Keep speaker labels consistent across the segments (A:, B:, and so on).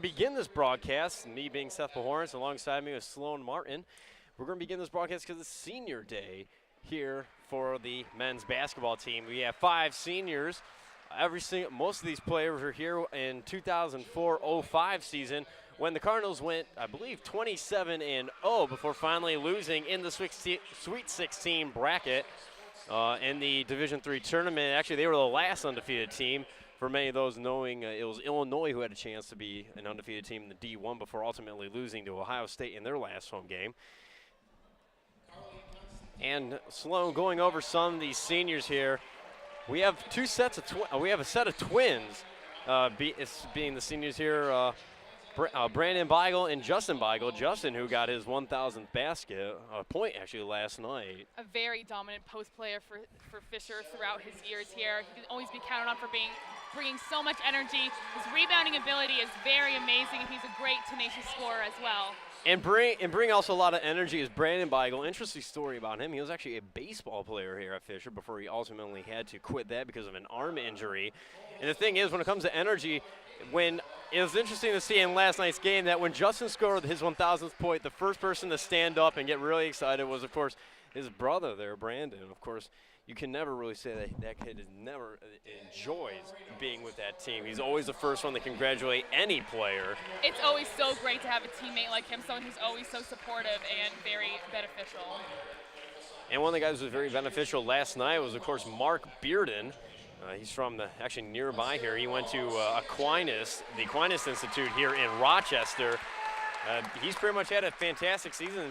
A: begin this broadcast, me being Seth Pahorns, alongside me with Sloan Martin. We're going to begin this broadcast because it's senior day here for the men's basketball team. We have 5 seniors. Most of these players were here in 2004-05 season when the Cardinals went, I believe, 27-0 before finally losing in the Sweet 16 bracket in the Division III tournament. Actually, they were the last undefeated team. For many of those knowing, it was Illinois who had a chance to be an undefeated team in the D1 before ultimately losing to Ohio State in their last home game. And Sloan, going over some of these seniors here, we have a set of twins, being the seniors here. Brandon Beigel and Justin Beigel. Justin, who got his 1,000th point actually last night.
B: A very dominant post player for Fisher throughout his years here. He can always be counted on for bringing so much energy. His rebounding ability is very amazing, and he's a great tenacious scorer as well.
A: And bring also a lot of energy is Brandon Beigel. Interesting story about him. He was actually a baseball player here at Fisher before he ultimately had to quit that because of an arm injury. And the thing is, when it comes to energy, when it was interesting to see in last night's game that when Justin scored his 1,000th point, the first person to stand up and get really excited was, of course, his brother there, Brandon. Of course, you can never really say that kid never enjoys being with that team. He's always the first one to congratulate any player.
B: It's always so great to have a teammate like him, someone who's always so supportive and very beneficial.
A: And one of the guys who was very beneficial last night was, of course, Mark Bearden. He's from actually nearby here. He went to Aquinas, the Aquinas Institute here in Rochester. He's pretty much had a fantastic season,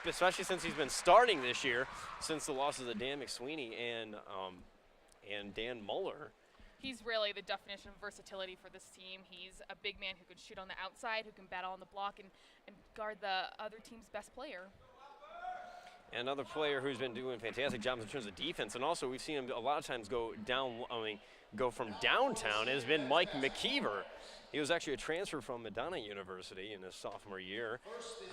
A: especially since he's been starting this year, since the losses of Dan McSweeney and Dan Muller.
B: He's really the definition of versatility for this team. He's a big man who can shoot on the outside, who can battle on the block, and guard the other team's best player.
A: Another player who's been doing fantastic jobs in terms of defense, and also we've seen him a lot of times go from downtown, has been Mike McKeever. He was actually a transfer from Madonna University in his sophomore year.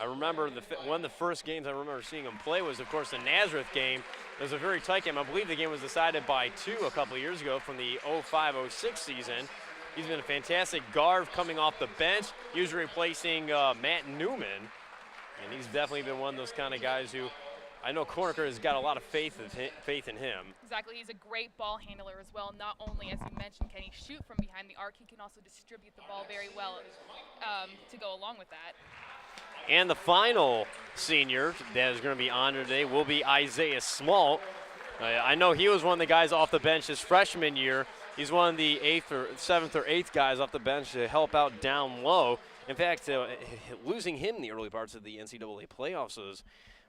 A: I remember one of the first games I remember seeing him play was, of course, the Nazareth game. It was a very tight game. I believe the game was decided by 2 a couple of years ago from the 05-06 season. He's been a fantastic guard coming off the bench, usually replacing Matt Newman. And he's definitely been one of those kind of guys who I know Cornicker has got a lot of faith in him. Exactly.
B: He's a great ball handler as well. Not only, as you mentioned, can he shoot from behind the arc, he can also distribute the ball very well to go along with that.
A: And the final senior that is going to be honored today will be Isaiah Smalt. I know he was one of the guys off the bench his freshman year. He's one of the 7th or 8th guys off the bench to help out down low. In fact, losing him in the early parts of the NCAA playoffs was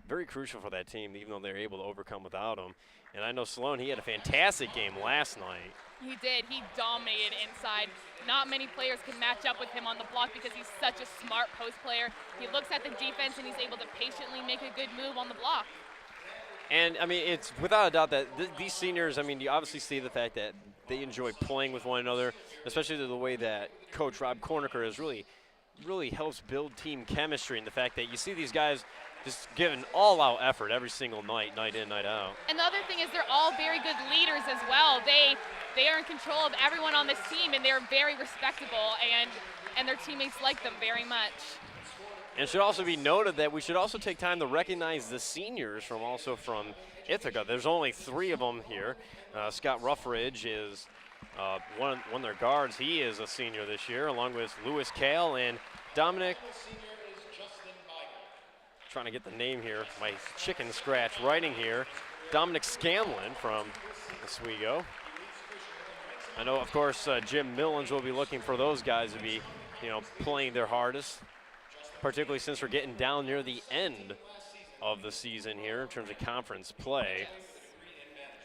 A: very crucial for that team, even though they were able to overcome without him. And I know Sloan, he had a fantastic game last night.
B: He did. He dominated inside. Not many players can match up with him on the block because he's such a smart post player. He looks at the defense and he's able to patiently make a good move on the block.
A: And, I mean, it's without a doubt that these seniors, I mean, you obviously see the fact that they enjoy playing with one another, especially the way that Coach Rob Cornicker has really helps build team chemistry, and the fact that you see these guys just giving all-out effort every single night, night in, night out.
B: And the other thing is they're all very good leaders as well. They are in control of everyone on this team, and they're very respectable, and their teammates like them very much.
A: And it should also be noted that we should also take time to recognize the seniors from Ithaca. There's only 3 of them here. Scott Ruffridge is one of their guards. He is a senior this year, along with Lewis Kale and Dominic. Trying to get the name here, my chicken scratch writing here. Dominic Scanlon from Oswego. I know, of course, Jim Millens will be looking for those guys to be, playing their hardest, particularly since we're getting down near the end of the season here in terms of conference play.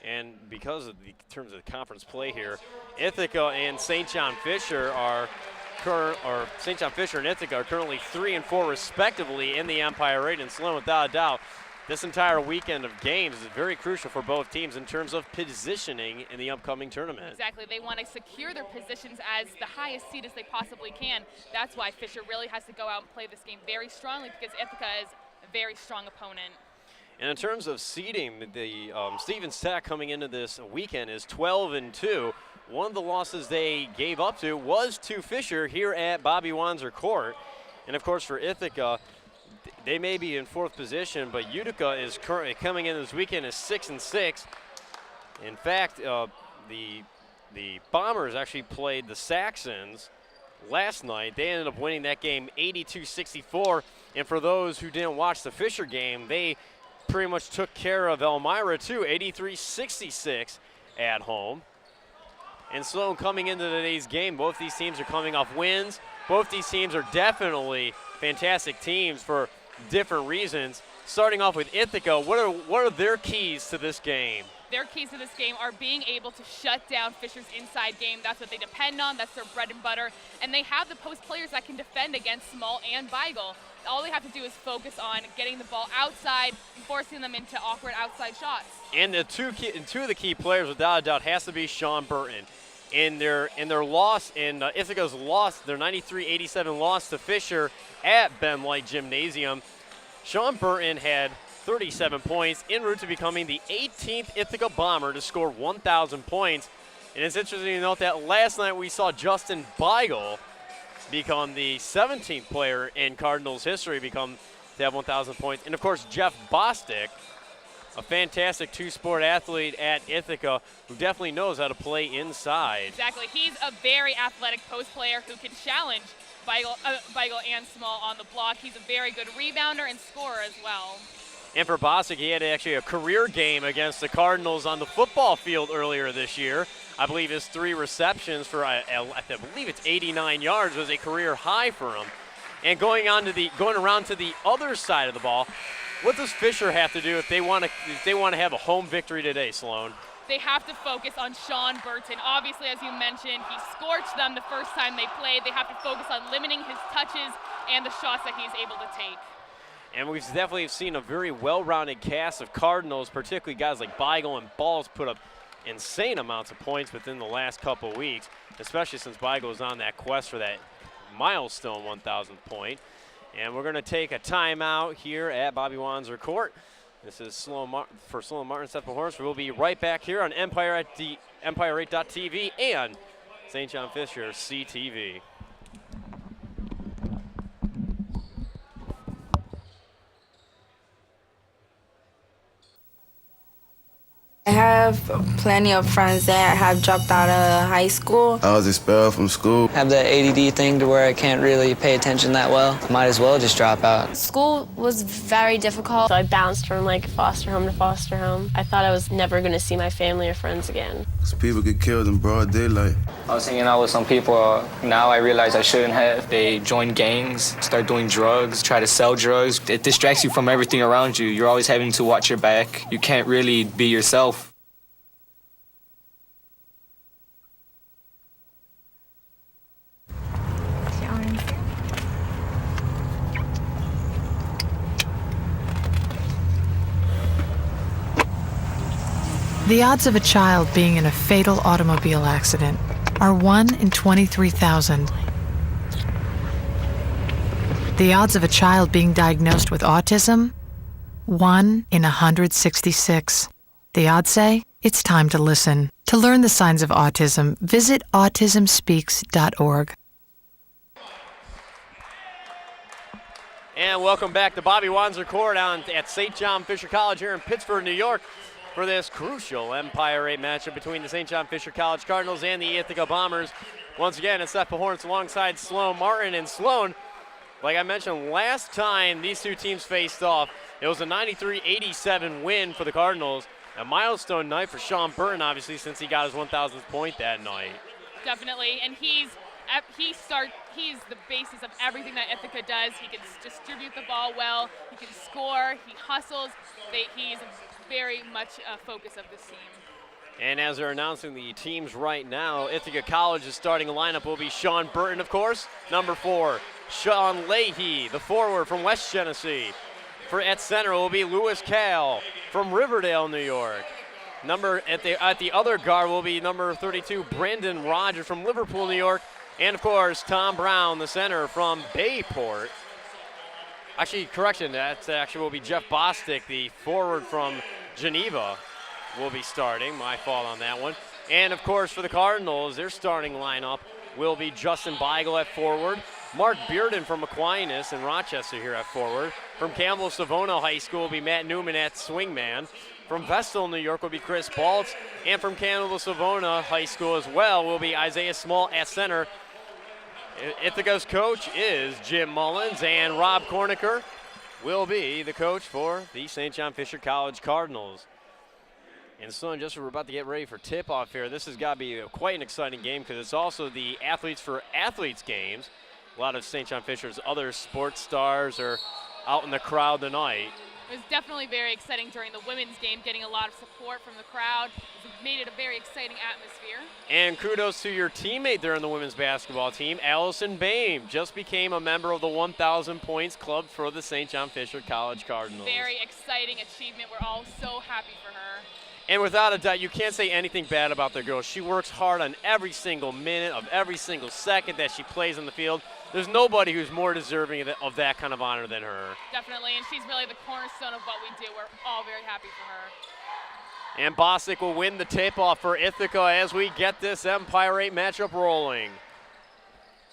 A: And because of the terms of the conference play here, Ithaca and St. John Fisher St. John Fisher and Ithaca are currently 3 and 4 respectively in the Empire 8. And Sloan, without a doubt, this entire weekend of games is very crucial for both teams in terms of positioning in the upcoming tournament.
B: Exactly. They want to secure their positions as the highest seed as they possibly can. That's why Fisher really has to go out and play this game very strongly, because Ithaca is a very strong opponent.
A: And in terms of seeding, the Stevens Tech coming into this weekend is 12 and 2, one of the losses they gave up to was to Fisher here at Bobby Wanzer Court. And of course for Ithaca, they may be in 4th position, but Utica is currently coming in this weekend as 6-6. In fact, the Bombers actually played the Saxons last night. They ended up winning that game 82-64. And for those who didn't watch the Fisher game, they pretty much took care of Elmira too, 83-66 at home. And Sloan coming into today's game, both these teams are coming off wins. Both these teams are definitely fantastic teams for different reasons. Starting off with Ithaca, what are their keys to this game?
B: Their keys to this game are being able to shut down Fisher's inside game. That's what they depend on. That's their bread and butter. And they have the post players that can defend against Small and Beigel. All they have to do is focus on getting the ball outside and forcing them into awkward outside shots. And
A: two of the key players, without a doubt, has to be Sean Burton. In their loss, in Ithaca's loss, their 93-87 loss to Fisher at Ben Light Gymnasium, Sean Burton had 37 points, en route to becoming the 18th Ithaca Bomber to score 1,000 points. And it's interesting to note that last night we saw Justin Beigel become the 17th player in Cardinals history to have 1,000 points. And of course, Jeff Bostic, a fantastic two-sport athlete at Ithaca who definitely knows how to play inside.
B: Exactly. He's a very athletic post player who can challenge Beigel and Small on the block. He's a very good rebounder and scorer as well.
A: And for Bostic, he had actually a career game against the Cardinals on the football field earlier this year. I believe his 3 receptions for, I believe it's 89 yards was a career high for him. And going around to the other side of the ball, what does Fisher have to do if they want to have a home victory today, Sloan?
B: They have to focus on Sean Burton. Obviously, as you mentioned, he scorched them the first time they played. They have to focus on limiting his touches and the shots that he's able to take.
A: And we've definitely seen a very well-rounded cast of Cardinals, particularly guys like Beigel and Balls put up insane amounts of points within the last couple of weeks, especially since Beigel was on that quest for that milestone 1,000th point. And we're going to take a timeout here at Bobby Wanzer Court. This is Sloan Martin, Seth Horns. We'll be right back here on Empire8.tv and St. John Fisher CTV.
C: I have plenty of friends that have dropped out of high school.
D: I was expelled from school.
E: I have the ADD thing to where I can't really pay attention that well. Might as well just drop out.
F: School was very difficult. So I bounced from like foster home to foster home. I thought I was never going to see my family or friends again.
D: People get killed in broad daylight.
E: I was hanging out with some people. Now I realize I shouldn't have. They join gangs, start doing drugs, try to sell drugs. It distracts you from everything around you. You're always having to watch your back. You can't really be yourself.
G: The odds of a child being in a fatal automobile accident are 1 in 23,000. The odds of a child being diagnosed with autism? 1 in 166. The odds say it's time to listen. To learn the signs of autism, visit autismspeaks.org.
A: And welcome back to Bobby Wanzer Court at St. John Fisher College here in Pittsburgh, New York, for this crucial Empire 8 matchup between the St. John Fisher College Cardinals and the Ithaca Bombers. Once again, it's Seth Horns alongside Sloan Martin. And Sloan, like I mentioned, last time these two teams faced off, it was a 93-87 win for the Cardinals. A milestone night for Sean Burton, obviously, since he got his 1,000th point that night.
B: Definitely, and he's the basis of everything that Ithaca does. He can distribute the ball well, he can score, he hustles. He's very much a focus of this team.
A: And as they're announcing the teams right now, Ithaca College's starting lineup will be Sean Burton, of course. Number 4, Sean Leahy, the forward from West Genesee. At center will be Lewis Cal from Riverdale, New York. At the other guard will be number 32, Brandon Rogers from Liverpool, New York. And of course, Tom Brown, the center from Bayport. Actually, correction, that actually will be Jeff Bostic, the forward from Geneva, will be starting. My fault on that one. And, of course, for the Cardinals, their starting lineup will be Justin Beigel at forward, Mark Bearden from Aquinas and Rochester here at forward. From Campbell-Savona High School will be Matt Newman at swingman. From Vestal, New York will be Chris Baltz. And from Campbell-Savona High School as well will be Isaiah Small at center. Ithaca's coach is Jim Mullins, and Rob Cornicker will be the coach for the St. John Fisher College Cardinals. And so just we're about to get ready for tip-off here. This has got to be quite an exciting game because it's also the Athletes for Athletes games. A lot of St. John Fisher's other sports stars are out in the crowd tonight.
B: It was definitely very exciting during the women's game, getting a lot of support from the crowd. It made it a very exciting atmosphere.
A: And kudos to your teammate there on the women's basketball team, Allison Bain, just became a member of the 1,000 points club for the St. John Fisher College Cardinals.
B: Very exciting achievement. We're all so happy for her.
A: And without a doubt, you can't say anything bad about the girl. She works hard on every single minute of every single second that she plays on the field. There's nobody who's more deserving of that kind of honor than her.
B: Definitely, and she's really the cornerstone of what we do. We're all very happy for her.
A: And Bosick will win the tip-off for Ithaca as we get this Empire 8 matchup rolling.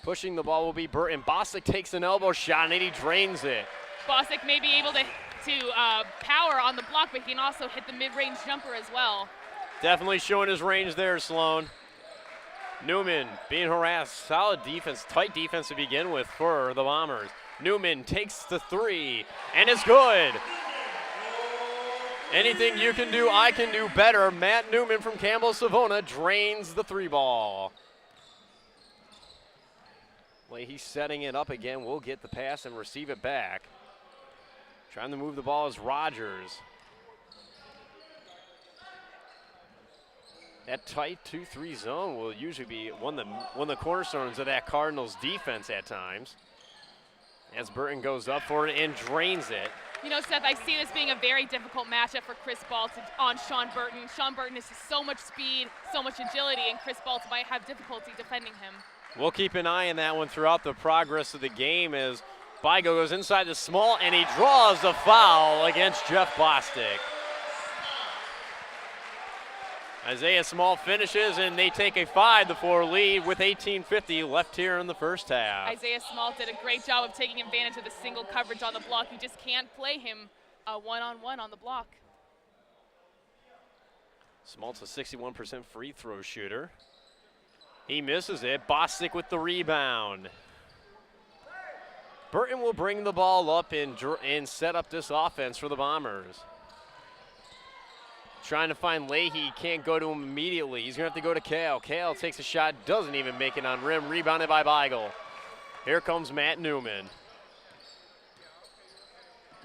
A: Pushing the ball will be Burton. Bosick takes an elbow shot and he drains it.
B: Bosick may be able to power on the block, but he can also hit the mid-range jumper as well.
A: Definitely showing his range there, Sloan. Newman being harassed. Solid defense, tight defense to begin with for the Bombers. Newman takes the three, and it's good. Anything you can do, I can do better. Matt Newman from Campbell-Savona drains the three ball. Leahy setting it up again. We'll get the pass and receive it back. Trying to move the ball is Rogers. That tight 2-3 zone will usually be one of the cornerstones of that Cardinals defense at times. As Burton goes up for it and drains it.
B: You know, Seth, I see this being a very difficult matchup for Chris Baltz on Sean Burton. Sean Burton has so much speed, so much agility, and Chris Baltz might have difficulty defending him.
A: We'll keep an eye on that one throughout the progress of the game as Beigel goes inside the small and he draws the foul against Jeff Bostic. Isaiah Small finishes and they take a 5-4 lead with 18:50 left here in the first half.
B: Isaiah Small did a great job of taking advantage of the single coverage on the block. You just can't play him one-on-one on the block.
A: Small's a 61% free throw shooter. He misses it. Bostic with the rebound. Burton will bring the ball up and set up this offense for the Bombers. Trying to find Leahy, can't go to him immediately. He's gonna have to go to Kale. Kale takes a shot, doesn't even make it on rim, rebounded by Beigel. Here comes Matt Newman.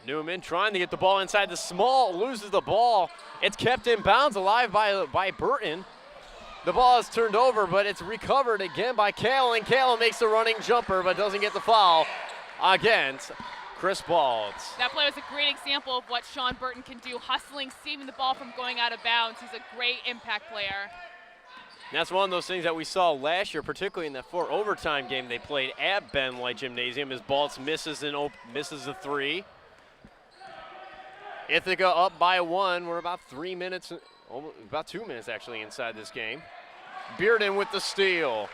A: Newman trying to get the ball inside the small, loses the ball. It's kept in bounds alive by Burton. The ball is turned over, but it's recovered again by Kale, and Kale makes the running jumper, but doesn't get the foul against Chris Baltz.
B: That play was a great example of what Sean Burton can do, hustling, saving the ball from going out of bounds. He's a great impact player.
A: And that's one of those things that we saw last year, particularly in that 4 overtime game they played at Ben Light Gymnasium as Baltz misses the three. Ithaca up by 1. We're about 3 minutes, about 2 minutes actually inside this game. Bearden with the steal.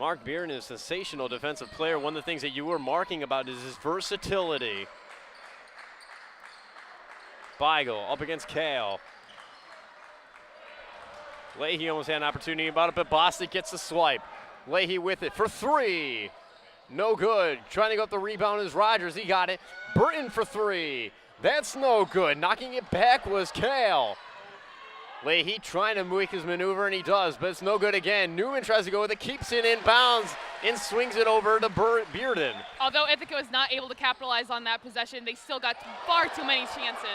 A: Mark Bearden is a sensational defensive player. One of the things that you were marking about is his versatility. Beigel up against Kale. Leahy almost had an opportunity about it, but Bostic gets the swipe. Leahy with it for 3. No good. Trying to go up the rebound is Rogers. He got it. Burton for 3. That's no good. Knocking it back was Kale. Leahy trying to make his maneuver, and he does, but it's no good again. Newman tries to go with it, keeps it in bounds, and swings it over to Bearden.
B: Although Ithaca was not able to capitalize on that possession, they still got far too many chances.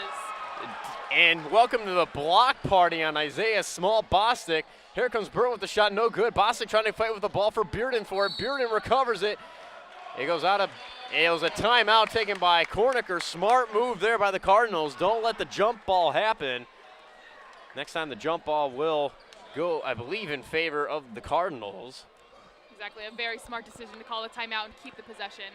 A: And welcome to the block party on Isaiah Small Bostic. Here comes Burton with the shot, no good. Bostic trying to fight with the ball for Bearden for it. Bearden recovers it. It goes out of, it was a timeout taken by Cornicker. Smart move there by the Cardinals. Don't let the jump ball happen. Next time the jump ball will go, I believe, in favor of the Cardinals.
B: Exactly, a very smart decision to call a timeout and keep the possession.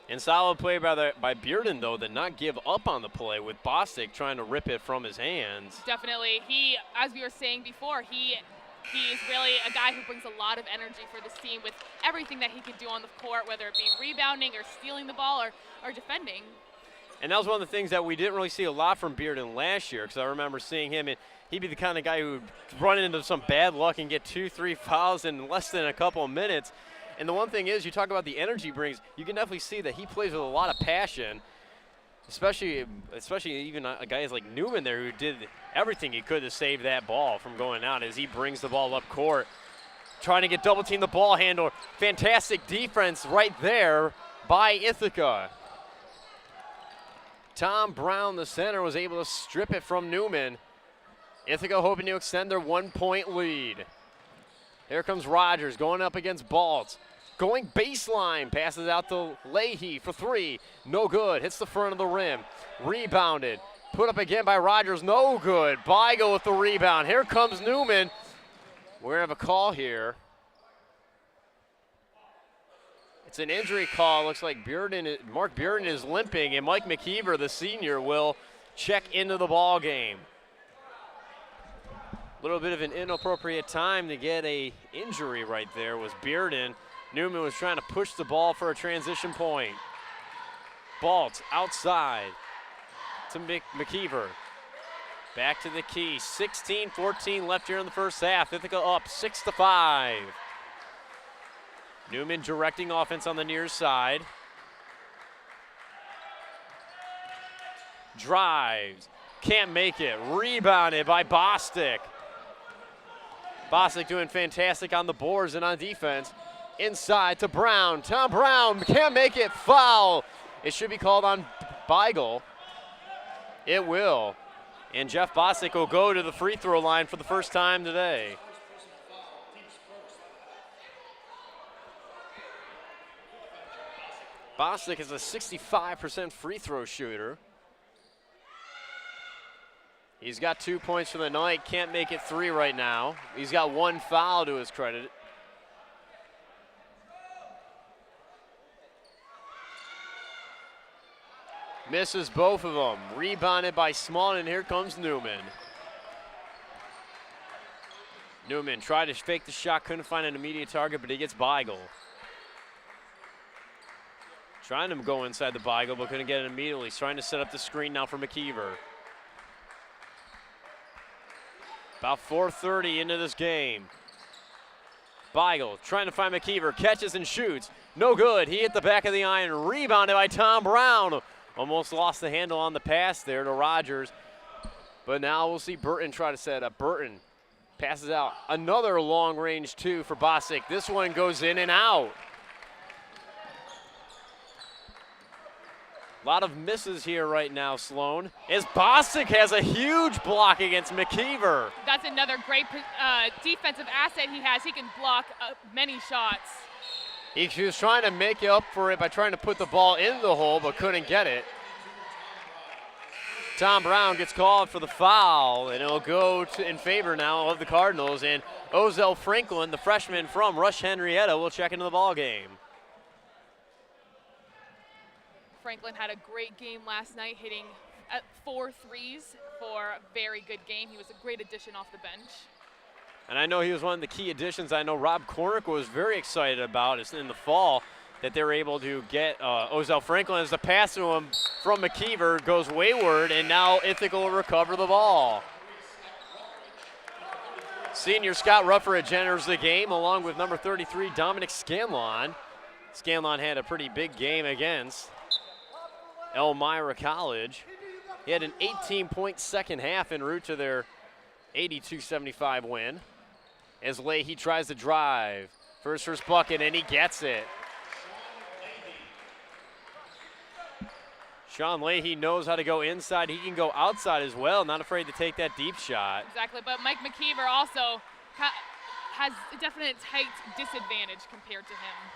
A: And solid play by Bearden, though, to not give up on the play with Bostic trying to rip it from his hands.
B: Definitely. He, as we were saying before, he's really a guy who brings a lot of energy for this team with everything that he can do on the court, whether it be rebounding or stealing the ball or defending.
A: And that was one of the things that we didn't really see a lot from Bearden last year, because I remember seeing him, and he'd be the kind of guy who would run into some bad luck and get 2-3 fouls in less than a couple of minutes. And the one thing is, you talk about the energy he brings, you can definitely see that he plays with a lot of passion, especially even guys like Newman there who did everything he could to save that ball from going out as he brings the ball up court. Trying to get double-team the ball handler. Fantastic defense right there by Ithaca. Tom Brown, the center, was able to strip it from Newman. Ithaca hoping to extend their 1-point lead. Here comes Rogers going up against Baltz. Going baseline, passes out to Leahy for three. No good, hits the front of the rim. Rebounded, put up again by Rogers, no good. Beigel with the rebound. Here comes Newman. We're gonna have a call here. It's an injury call. Looks like Mark Bearden is limping, and Mike McKeever, the senior, will check into the ball game. A little bit of an inappropriate time to get a injury right there was Bearden. Newman was trying to push the ball for a transition point. Baltz outside to McKeever. Back to the key. 16-14 left here in the first half. Ithaca up 6-5. Newman directing offense on the near side. Drives. Can't make it. Rebounded by Bostic. Bostic doing fantastic on the boards and on defense. Inside to Brown. Tom Brown can't make it. Foul. It should be called on Beigel. It will. And Jeff Bostic will go to the free throw line for the first time today. Bostic is a 65% free throw shooter. He's got 2 points for the night, can't make it 3 right now. He's got 1 foul to his credit. Misses both of them. Rebounded by Small, and here comes Newman. Newman tried to fake the shot, couldn't find an immediate target, but he gets Beigel. Trying to go inside the Beigel, but couldn't get it immediately. He's trying to set up the screen now for McKeever. About 4:30 into this game. Beigel trying to find McKeever, catches and shoots. No good, he hit the back of the iron, rebounded by Tom Brown. Almost lost the handle on the pass there to Rogers. But now we'll see Burton try to set up. Burton passes out another long range 2 for Bostic. This one goes in and out. A lot of misses here right now, Sloan, as Bostic has a huge block against McKeever.
B: That's another great defensive asset he has. He can block many shots.
A: He was trying to make up for it by trying to put the ball in the hole, but couldn't get it. Tom Brown gets called for the foul, and it'll go in favor now of the Cardinals. And Ozell Franklin, the freshman from Rush Henrietta, will check into the ball game.
B: Franklin had a great game last night, hitting 4 threes for a very good game. He was a great addition off the bench.
A: And I know he was one of the key additions I know Rob Cornick was very excited about is in the fall that they were able to get Ozell Franklin as the pass to him from McKeever goes wayward, and now Ithaca will recover the ball. Senior Scott Rufferidge enters the game along with number 33, Dominic Scanlon. Scanlon had a pretty big game against Elmira College. He had an 18-point second half en route to their 82-75 win. As Leahy tries to drive. First bucket, and he gets it. Sean Leahy knows how to go inside. He can go outside as well, not afraid to take that deep shot.
B: Exactly, but Mike McKeever also has a definite height disadvantage compared to him.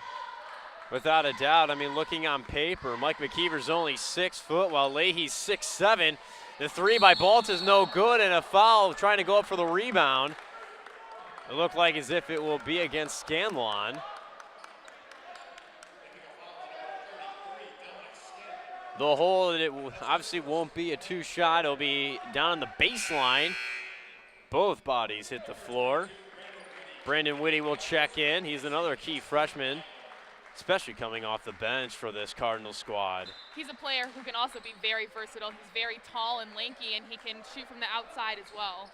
A: Without a doubt. I mean, looking on paper, Mike McKeever's only 6 foot while Leahy's 6'7". The 3 by Baltz is no good, and a foul trying to go up for the rebound. It looked like as if it will be against Scanlon. the hole, that it obviously won't be a two-shot. It'll be down on the baseline. Both bodies hit the floor. Brandon Whitty will check in. He's another key freshman, especially coming off the bench for this Cardinal squad.
B: He's a player who can also be very versatile. He's very tall and lanky, and he can shoot from the outside as well.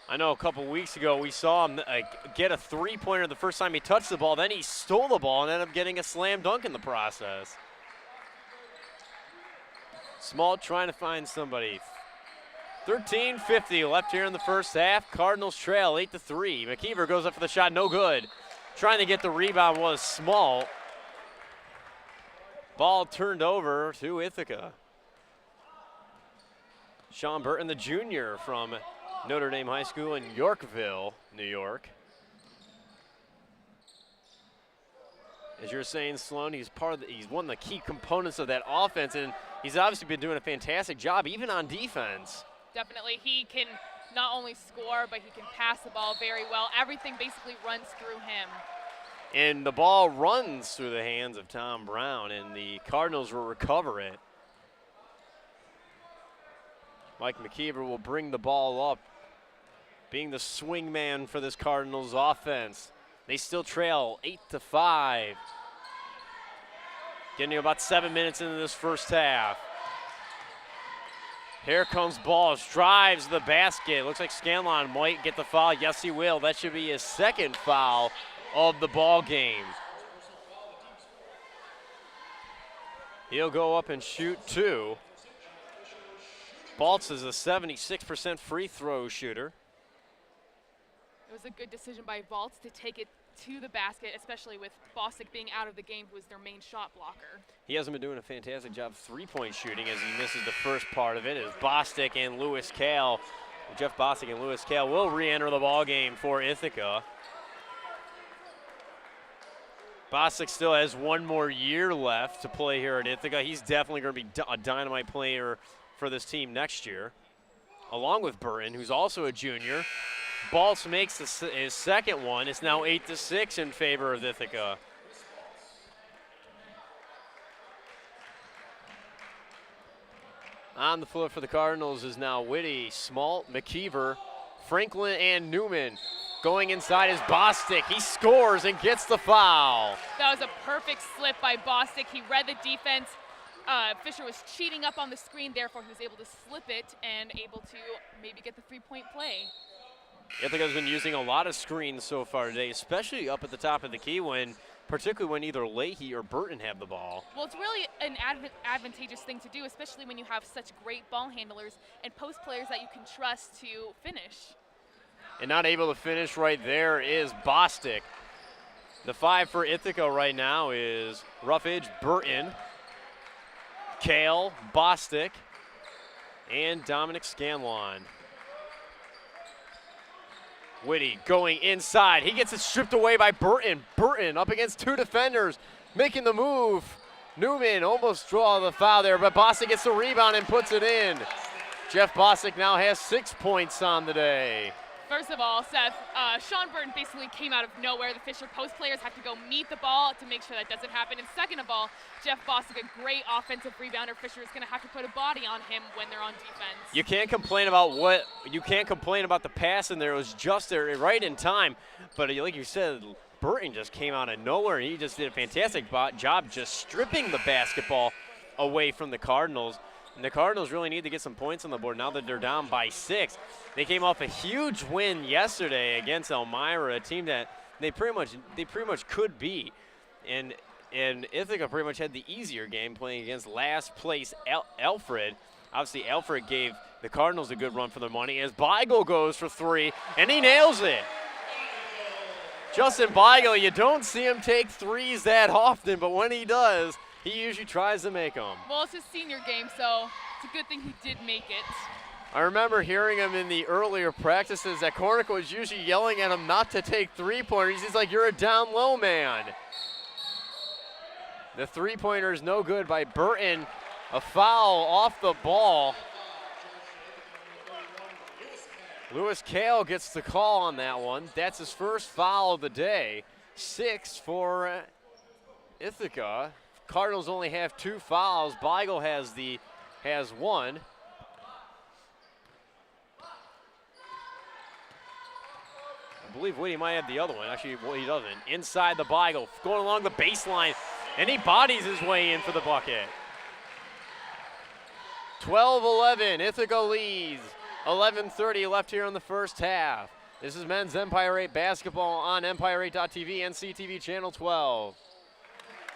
A: I know a couple weeks ago we saw him get a three-pointer the first time he touched the ball. Then he stole the ball and ended up getting a slam dunk in the process. Small trying to find somebody. 13:50 left here in the first half. Cardinals trail 8-3. McKeever goes up for the shot, no good. Trying to get the rebound was Small. Ball turned over to Ithaca. Sean Burton, the junior from Notre Dame High School in Yorkville, New York. As you're saying, Sloan, he's one of the key components of that offense, and he's obviously been doing a fantastic job, even on defense.
B: Definitely, he can not only score, but he can pass the ball very well. Everything basically runs through him.
A: And the ball runs through the hands of Tom Brown, and the Cardinals will recover it. Mike McKeever will bring the ball up, being the swing man for this Cardinals offense. They still trail 8-5. Getting about 7 minutes into this first half. Here comes Balls, drives the basket. Looks like Scanlon might get the foul. Yes, he will. That should be his second foul of the ball game. He'll go up and shoot two. Baltz is a 76% free throw shooter.
B: It was a good decision by Baltz to take it to the basket, especially with Bostic being out of the game, who was their main shot blocker.
A: He hasn't been doing a fantastic job three-point shooting as he misses the first part of it. As Bostic and Lewis Kale, Jeff Bostic and Lewis Kale will re-enter the ball game for Ithaca. Bostic still has one more year left to play here at Ithaca. He's definitely going to be a dynamite player for this team next year, along with Burton, who's also a junior. Baltz makes his second one. It's now 8-6 in favor of Ithaca. On the floor for the Cardinals is now Whitty, Smalt, McKeever, Franklin, and Newman. Going inside is Bostic. He scores and gets the foul.
B: That was a perfect slip by Bostic. He read the defense. Fisher was cheating up on the screen, therefore he was able to slip it and able to maybe get the three-point play.
A: Ithaca's been using a lot of screens so far today, especially up at the top of the key, particularly when either Leahy or Burton have the ball.
B: Well, it's really an advantageous thing to do, especially when you have such great ball handlers and post players that you can trust to finish.
A: And not able to finish right there is Bostic. The five for Ithaca right now is Roughage, Burton, Kale, Bostic, and Dominic Scanlon. Whitty going inside. He gets it stripped away by Burton. Burton up against two defenders, making the move. Newman almost draw the foul there, but Bostic gets the rebound and puts it in. Jeff Bostic now has 6 points on the day.
B: First of all, Seth, Sean Burton basically came out of nowhere. The Fisher post players have to go meet the ball to make sure that doesn't happen. And second of all, Jeff Bostic, a great offensive rebounder. Fisher is going to have to put a body on him when they're on defense.
A: You can't complain about the pass in there. It was just there right in time. But like you said, Burton just came out of nowhere. He just did a fantastic job just stripping the basketball away from the Cardinals. And the Cardinals really need to get some points on the board now that they're down by 6. They came off a huge win yesterday against Elmira, a team that they pretty much could be. And Ithaca pretty much had the easier game playing against last place Alfred. Obviously, Alfred gave the Cardinals a good run for their money as Beigel goes for 3, and he nails it. Justin Beigel, you don't see him take threes that often, but when he does, he usually tries to make them.
B: Well, it's his senior game, so it's a good thing he did make it.
A: I remember hearing him in the earlier practices that Cornick was usually yelling at him not to take three-pointers. He's like, you're a down-low man. The three-pointer is no good by Burton. A foul off the ball. Lewis Kale gets the call on that one. That's his first foul of the day. 6 for Ithaca. Cardinals only have 2 fouls. Beigel has 1. I believe Whitty might have the other one. Actually, well, he doesn't. Inside the Beigel, going along the baseline, and he bodies his way in for the bucket. 12-11, Ithaca leads. 11:30 left here in the first half. This is men's Empire 8 basketball on Empire8.tv and CTV Channel 12.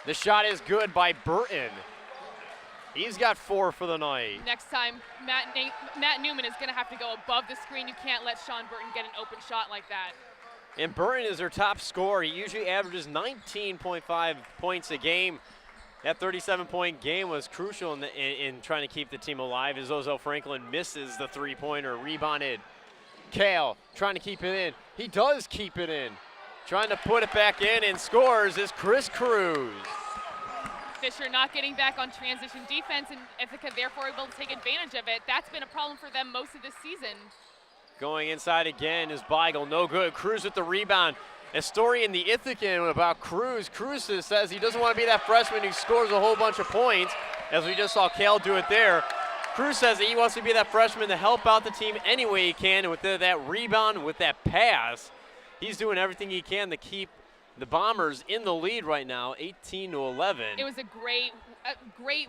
A: The shot is good by Burton. He's got 4 for the night.
B: Next time, Matt Newman is going to have to go above the screen. You can't let Sean Burton get an open shot like that.
A: And Burton is their top scorer. He usually averages 19.5 points a game. That 37-point game was crucial in trying to keep the team alive as Ozell Franklin misses the three-pointer, rebounded. Kale trying to keep it in. He does keep it in. Trying to put it back in and scores is Chris Cruz.
B: Fisher not getting back on transition defense, and Ithaca therefore able to take advantage of it. That's been a problem for them most of this season.
A: Going inside again is Beigel, no good. Cruz with the rebound. A story in the Ithacan about Cruz. Cruz says he doesn't want to be that freshman who scores a whole bunch of points, as we just saw Kale do it there. Cruz says that he wants to be that freshman to help out the team any way he can, and with that rebound, with that pass, he's doing everything he can to keep the Bombers in the lead right now, 18-11.
B: It was a great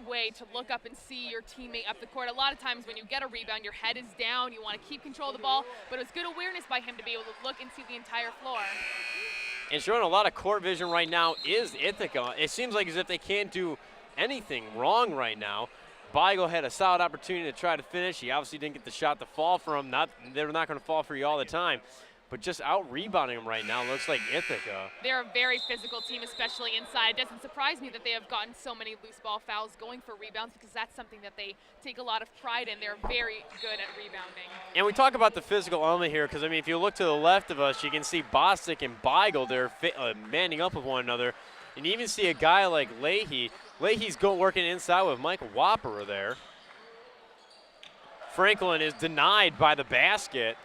B: way to look up and see your teammate up the court. A lot of times when you get a rebound, your head is down, you want to keep control of the ball, but it was good awareness by him to be able to look and see the entire floor.
A: And showing a lot of court vision right now is Ithaca. It seems like as if they can't do anything wrong right now. Beigel had a solid opportunity to try to finish. He obviously didn't get the shot to fall for him. They're not going to fall for you all the time. But just out-rebounding him right now looks like Ithaca.
B: They're a very physical team, especially inside. It doesn't surprise me that they have gotten so many loose ball fouls going for rebounds, because that's something that they take a lot of pride in. They're very good at rebounding.
A: And we talk about the physical element here because, I mean, if you look to the left of us, you can see Bostic and Beigel. They're manning up with one another. And you even see a guy like Leahy. Leahy's working inside with Mike Whopper there. Franklin is denied by the basket.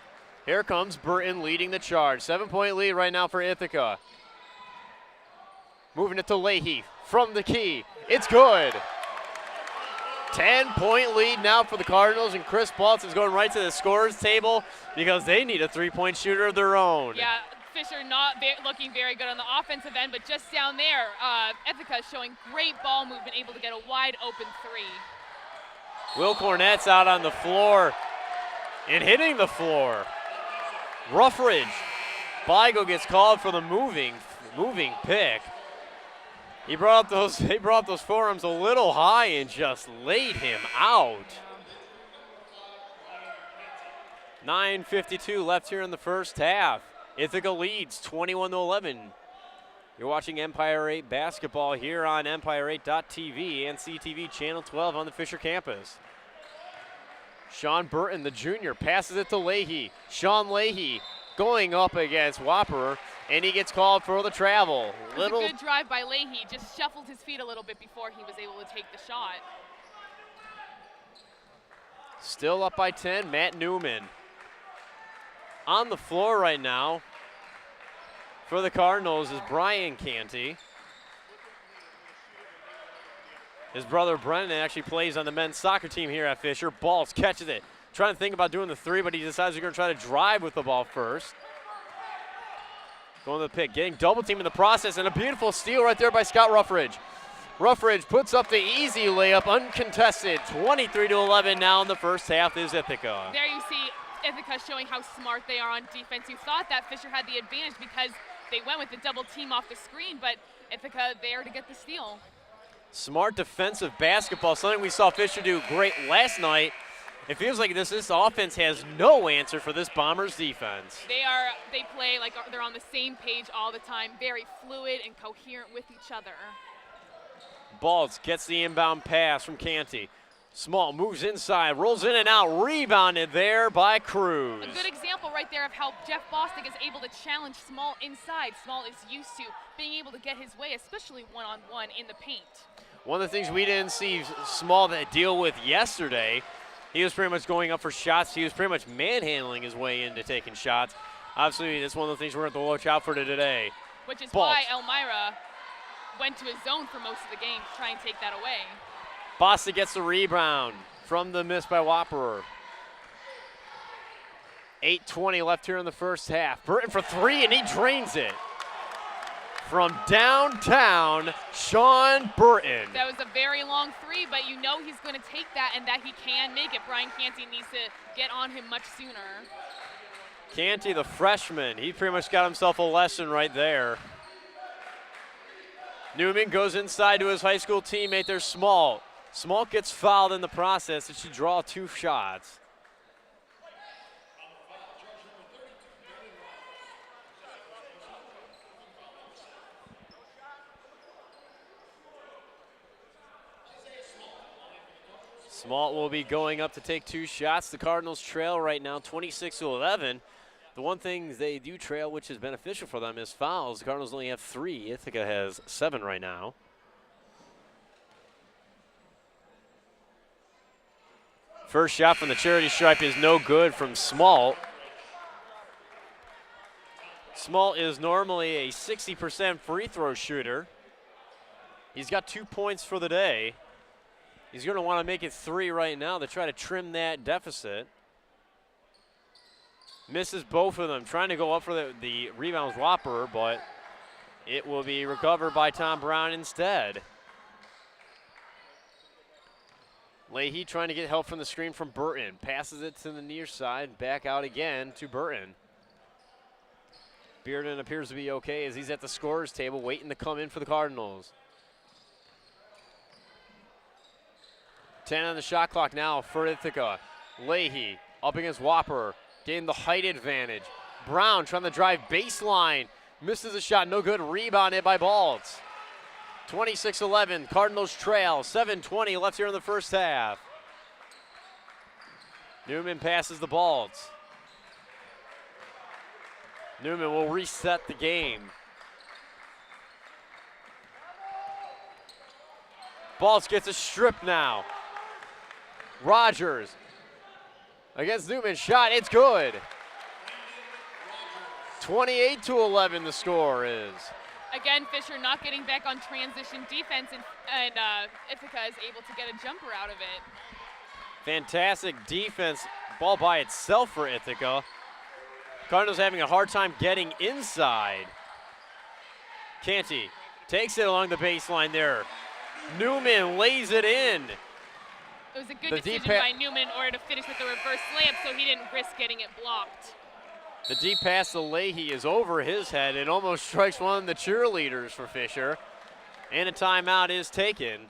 A: Here comes Burton leading the charge. 7-point lead right now for Ithaca. Moving it to Leahy from the key. It's good. 10-point lead now for the Cardinals, and Chris Baltz is going right to the scorer's table because they need a three-point shooter of their own.
B: Yeah, Fisher not looking very good on the offensive end, but just down there, Ithaca showing great ball movement, able to get a wide open three.
A: Will Cornett's out on the floor and hitting the floor. Roughridge. Beigel gets called for the moving pick. He brought up those forearms a little high and just laid him out. 9:52 left here in the first half. Ithaca leads 21-11. You're watching Empire 8 basketball here on Empire8.tv and CTV Channel 12 on the Fisher campus. Sean Burton, the junior, passes it to Leahy. Sean Leahy going up against Whopper, and he gets called for the travel.
B: It was a good drive by Leahy. Just shuffled his feet a little bit before he was able to take the shot.
A: Still up by 10, Matt Newman. On the floor right now for the Cardinals is Brian Canty. His brother Brennan actually plays on the men's soccer team here at Fisher. Balls catches it. Trying to think about doing the three, but he decides he's going to try to drive with the ball first. Going to the pick, getting double team in the process, and a beautiful steal right there by Scott Roughridge. Roughridge puts up the easy layup, uncontested. 23-11 now in the first half is Ithaca.
B: There you see Ithaca showing how smart they are on defense. You thought that Fisher had the advantage because they went with the double team off the screen, but Ithaca there to get the steal.
A: Smart defensive basketball, something we saw Fisher do great last night. It feels like this offense has no answer for this Bombers defense.
B: They play like they're on the same page all the time, very fluid and coherent with each other.
A: Balls gets the inbound pass from Canty. Small moves inside, rolls in and out, rebounded there by Cruz.
B: A good example right there of how Jeff Bostic is able to challenge Small inside. Small is used to being able to get his way, especially one-on-one in the paint.
A: One of the things we didn't see Small deal with yesterday, he was pretty much going up for shots. He was pretty much manhandling his way into taking shots. Obviously, that's one of the things we're going to have to watch out for today.
B: Which is
A: Balls.
B: why Elmira went to his zone for most of the game to try and take that away.
A: Bostic gets the rebound from the miss by Whopper. 8:20 left here in the first half. Burton for three, and he drains it. From downtown, Sean Burton.
B: That was a very long three, but you know he's going to take that and that he can make it. Brian Canty needs to get on him much sooner.
A: Canty, the freshman, he pretty much got himself a lesson right there. Newman goes inside to his high school teammate. There's Smalt. Smalt gets fouled in the process. It should draw 2 shots. Smalt will be going up to take 2 shots. The Cardinals trail right now 26-11. The one thing they do trail, which is beneficial for them, is fouls. The Cardinals only have 3. Ithaca has 7 right now. First shot from the charity stripe is no good from Smalt. Smalt is normally a 60% free throw shooter. He's got 2 points for the day. He's going to want to make it 3 right now to try to trim that deficit. Misses both of them, trying to go up for the rebounds Whopper, but it will be recovered by Tom Brown instead. Leahy trying to get help from the screen from Burton. Passes it to the near side, back out again to Burton. Bearden appears to be okay as he's at the scorer's table waiting to come in for the Cardinals. 10 on the shot clock now for Ithaca. Leahy up against Whopper, getting the height advantage. Brown trying to drive baseline. Misses a shot, no good. Rebounded by Baltz. 26-11, Cardinals trail. 7:20 left here in the first half. Newman passes the Baltz. Newman will reset the game. Baltz gets a strip now. Rogers against Newman, shot, it's good. 28-11 the score is.
B: Again, Fisher not getting back on transition defense, and Ithaca is able to get a jumper out of it.
A: Fantastic defense, ball by itself for Ithaca. Cardinals having a hard time getting inside. Canty takes it along the baseline there. Newman lays it in.
B: It was a good decision by Newman in order to finish with the reverse layup so he didn't risk getting it blocked.
A: The deep pass to Leahy is over his head and almost strikes one of the cheerleaders for Fisher. And a timeout is taken.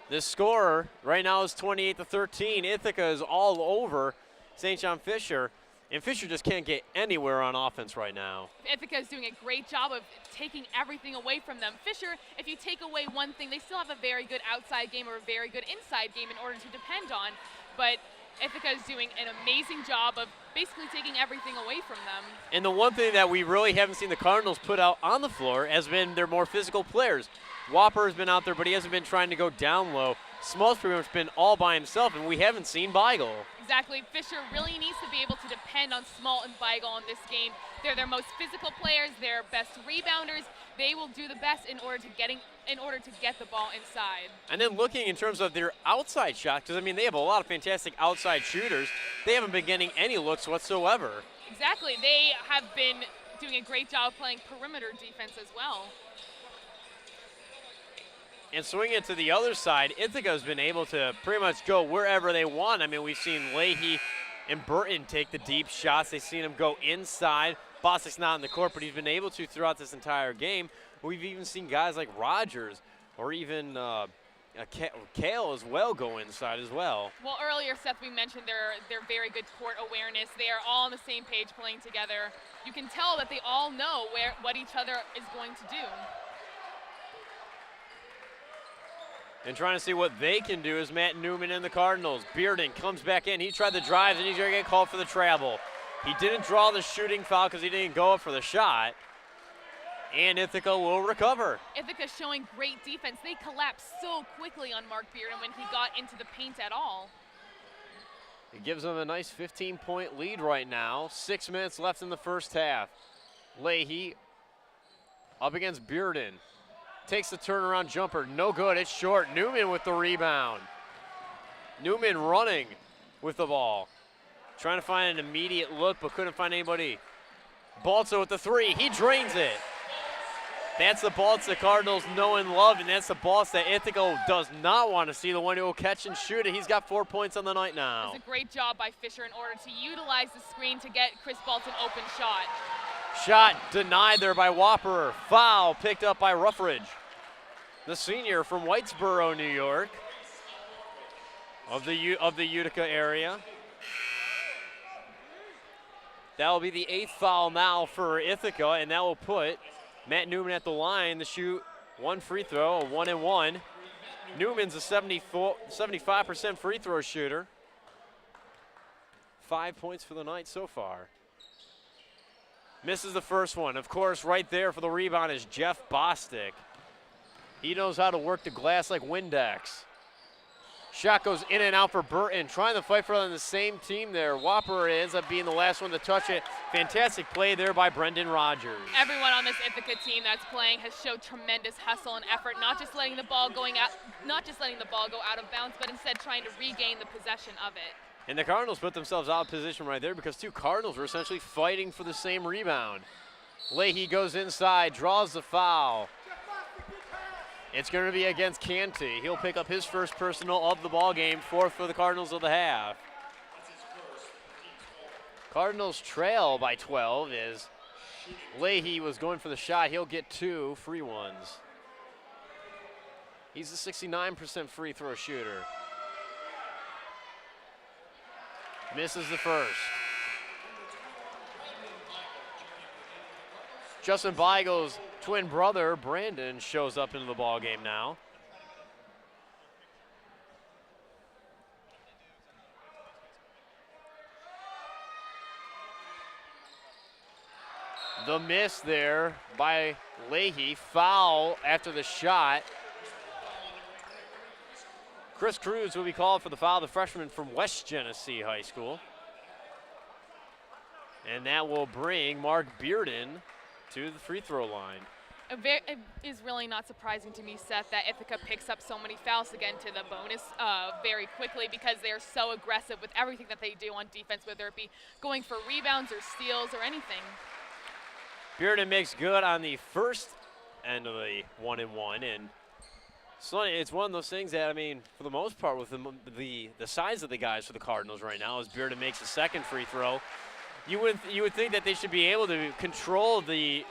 A: The score right now is 28-13. Ithaca is all over St. John Fisher. And Fisher just can't get anywhere on offense right now.
B: Ithaca is doing a great job of taking everything away from them. Fisher, if you take away one thing, they still have a very good outside game or a very good inside game in order to depend on. But Ithaca is doing an amazing job of basically taking everything away from them.
A: And the one thing that we really haven't seen the Cardinals put out on the floor has been their more physical players. Whopper has been out there, but he hasn't been trying to go down low. Smalt's pretty much been all by himself, and we haven't seen Beigel.
B: Exactly. Fisher really needs to be able to depend on Smalt and Beigel in this game. They're their most physical players, their best rebounders. They will do the best in order to get the ball inside.
A: And then looking in terms of their outside shot, because I mean they have a lot of fantastic outside shooters. They haven't been getting any looks whatsoever.
B: Exactly. They have been doing a great job playing perimeter defense as well.
A: And swinging it to the other side, Ithaca's been able to pretty much go wherever they want. I mean, we've seen Leahy and Burton take the deep shots. They've seen him go inside. Bostic's not in the court, but he's been able to throughout this entire game. We've even seen guys like Rogers or even Kale as well go inside as well.
B: Well, earlier, Seth, we mentioned their very good court awareness. They are all on the same page playing together. You can tell that they all know what each other is going to do.
A: And trying to see what they can do is Matt Newman and the Cardinals. Bearden comes back in. He tried the drive, and he's going to get called for the travel. He didn't draw the shooting foul because he didn't go up for the shot. And Ithaca will recover.
B: Ithaca showing great defense. They collapsed so quickly on Mark Bearden when he got into the paint at all.
A: It gives them a nice 15-point lead right now. 6 minutes left in the first half. Leahy up against Bearden. takes the turnaround jumper. No good, it's short. Newman with the rebound. Newman running with the ball. Trying to find an immediate look, but couldn't find anybody. Balta with the three, he drains it. That's the Balta the Cardinals know and love, and that's the Balta that Ithaca does not want to see, the one who will catch and shoot it. He's got 4 points on the night now.
B: It's a great job by Fisher in order to utilize the screen to get Chris Balta an open shot.
A: Shot denied there by Whopper. Foul picked up by Ruffridge, the senior from Whitesboro, New York, of the Utica area. That will be the 8th foul now for Ithaca, and that will put Matt Newman at the line to shoot one free throw, a 1-and-1. Newman's a 75% free throw shooter. 5 points for the night so far. Misses the first one. Of course, right there for the rebound is Jeff Bostic. He knows how to work the glass like Windex. Shot goes in and out for Burton, trying to fight for on the same team there. Whopper ends up being the last one to touch it. Fantastic play there by Brendan Rogers.
B: Everyone on this Ithaca team that's playing has showed tremendous hustle and effort, not just letting the ball go out of bounds, but instead trying to regain the possession of it.
A: And the Cardinals put themselves out of position right there because two Cardinals were essentially fighting for the same rebound. Leahy goes inside, draws the foul. It's going to be against Canty. He'll pick up his first personal of the ball game, 4th for the Cardinals of the half. Cardinals trail by 12 as Leahy was going for the shot. He'll get 2 free ones. He's a 69% free throw shooter. Misses the first. Justin Beigel's twin brother, Brandon, shows up into the ball game now. The miss there by Leahy. Foul after the shot. Chris Cruz will be called for the foul, the freshman from West Genesee High School. And that will bring Mark Bearden to the free throw line.
B: It is really not surprising to me, Seth, that Ithaca picks up so many fouls again to the bonus very quickly because they are so aggressive with everything that they do on defense, whether it be going for rebounds or steals or anything.
A: Bearden makes good on the first end of the 1-and-1, and so it's one of those things that, I mean, for the most part, with the size of the guys for the Cardinals right now, as Bearden makes a second free throw, you would think that they should be able to control the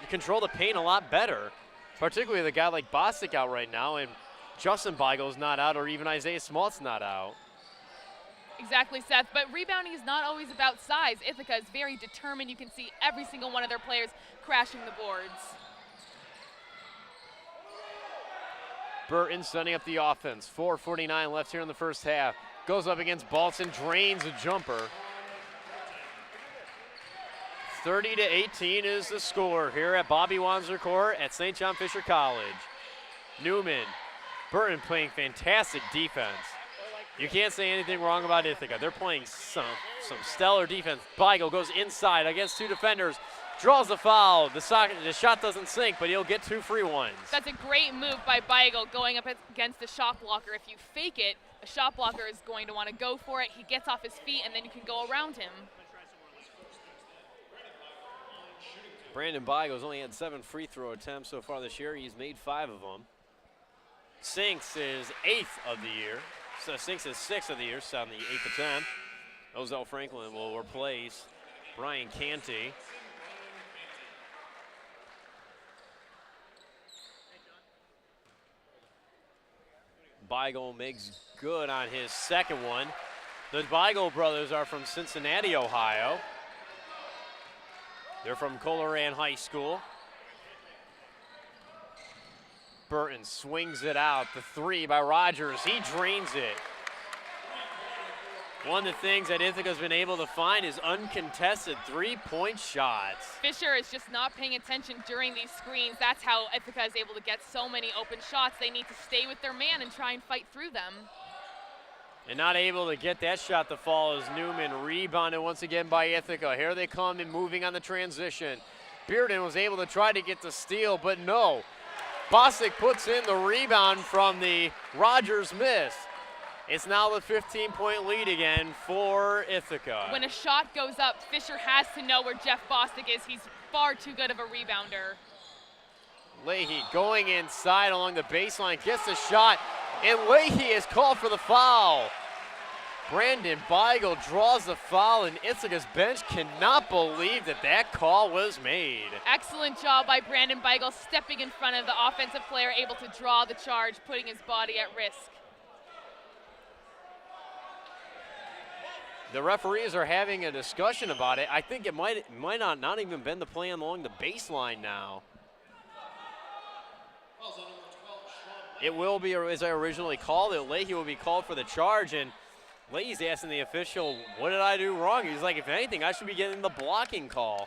A: paint a lot better, particularly the guy like Bostic out right now, and Justin Beigel's not out, or even Isaiah Smalt's not out.
B: Exactly, Seth, but rebounding is not always about size. Ithaca is very determined. You can see every single one of their players crashing the boards.
A: Burton setting up the offense. 4:49 left here in the first half. Goes up against Balton, drains a jumper. 30-18 is the score here at Bobby Wanzer Court at St. John Fisher College. Newman, Burton playing fantastic defense. You can't say anything wrong about Ithaca. They're playing some stellar defense. Beigel goes inside against 2 defenders, draws the foul. The shot doesn't sink, but he'll get 2 free ones.
B: That's a great move by Beigel going up against the shot blocker. If you fake it, a shot blocker is going to want to go for it. He gets off his feet, and then you can go around him.
A: Brandon Beigel's only had 7 free throw attempts so far this year. He's made 5 of them. Sinks is 8th of the year. So Sinks is 6th of the year, so on the 8th attempt. Ozell Franklin will replace Brian Canty. Beigel makes good on his second one. The Beigel brothers are from Cincinnati, Ohio. They're from Colerain High School. Burton swings it out. The 3 by Rogers. He drains it. One of the things that Ithaca's been able to find is uncontested 3-point shots.
B: Fisher is just not paying attention during these screens. That's how Ithaca is able to get so many open shots. They need to stay with their man and try and fight through them.
A: And not able to get that shot to fall as Newman rebounded once again by Ithaca. Here they come and moving on the transition. Bearden was able to try to get the steal, but no. Bostic puts in the rebound from the Rogers miss. It's now the 15-point lead again for Ithaca.
B: When a shot goes up, Fisher has to know where Jeff Bostic is. He's far too good of a rebounder.
A: Leahy going inside along the baseline, gets the shot, and Leahy is called for the foul. Brandon Beigel draws the foul, and Ithaca's bench cannot believe that that call was made.
B: Excellent job by Brandon Beigel, stepping in front of the offensive player, able to draw the charge, putting his body at risk.
A: The referees are having a discussion about it. I think it might not even been the play along the baseline now. It will be, as I originally called it, Leahy will be called for the charge, and Leahy's asking the official, what did I do wrong? He's like, if anything, I should be getting the blocking call.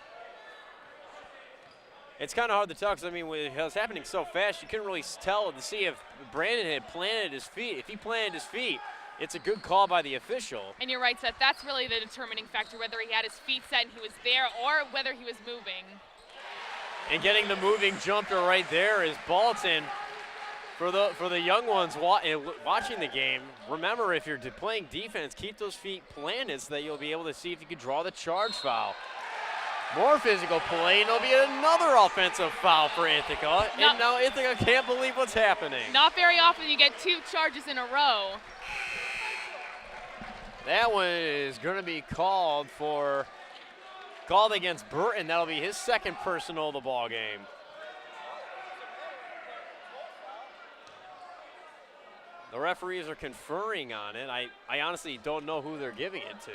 A: It's kind of hard to tell because, I mean, it was happening so fast, you couldn't really tell to see if Brandon had planted his feet. If he planted his feet, it's a good call by the official.
B: And you're right, Seth, that's really the determining factor, whether he had his feet set and he was there or whether he was moving.
A: And getting the moving jumper right there is Bolton. For the young ones watching the game, remember, if you're playing defense, keep those feet planted so that you'll be able to see if you can draw the charge foul. More physical play, and there'll be another offensive foul for Ithaca. And now Ithaca can't believe what's happening.
B: Not very often you get 2 charges in a row.
A: That one is going to be called against Burton. That'll be his second personal of the ball game. The referees are conferring on it. I honestly don't know who they're giving it to.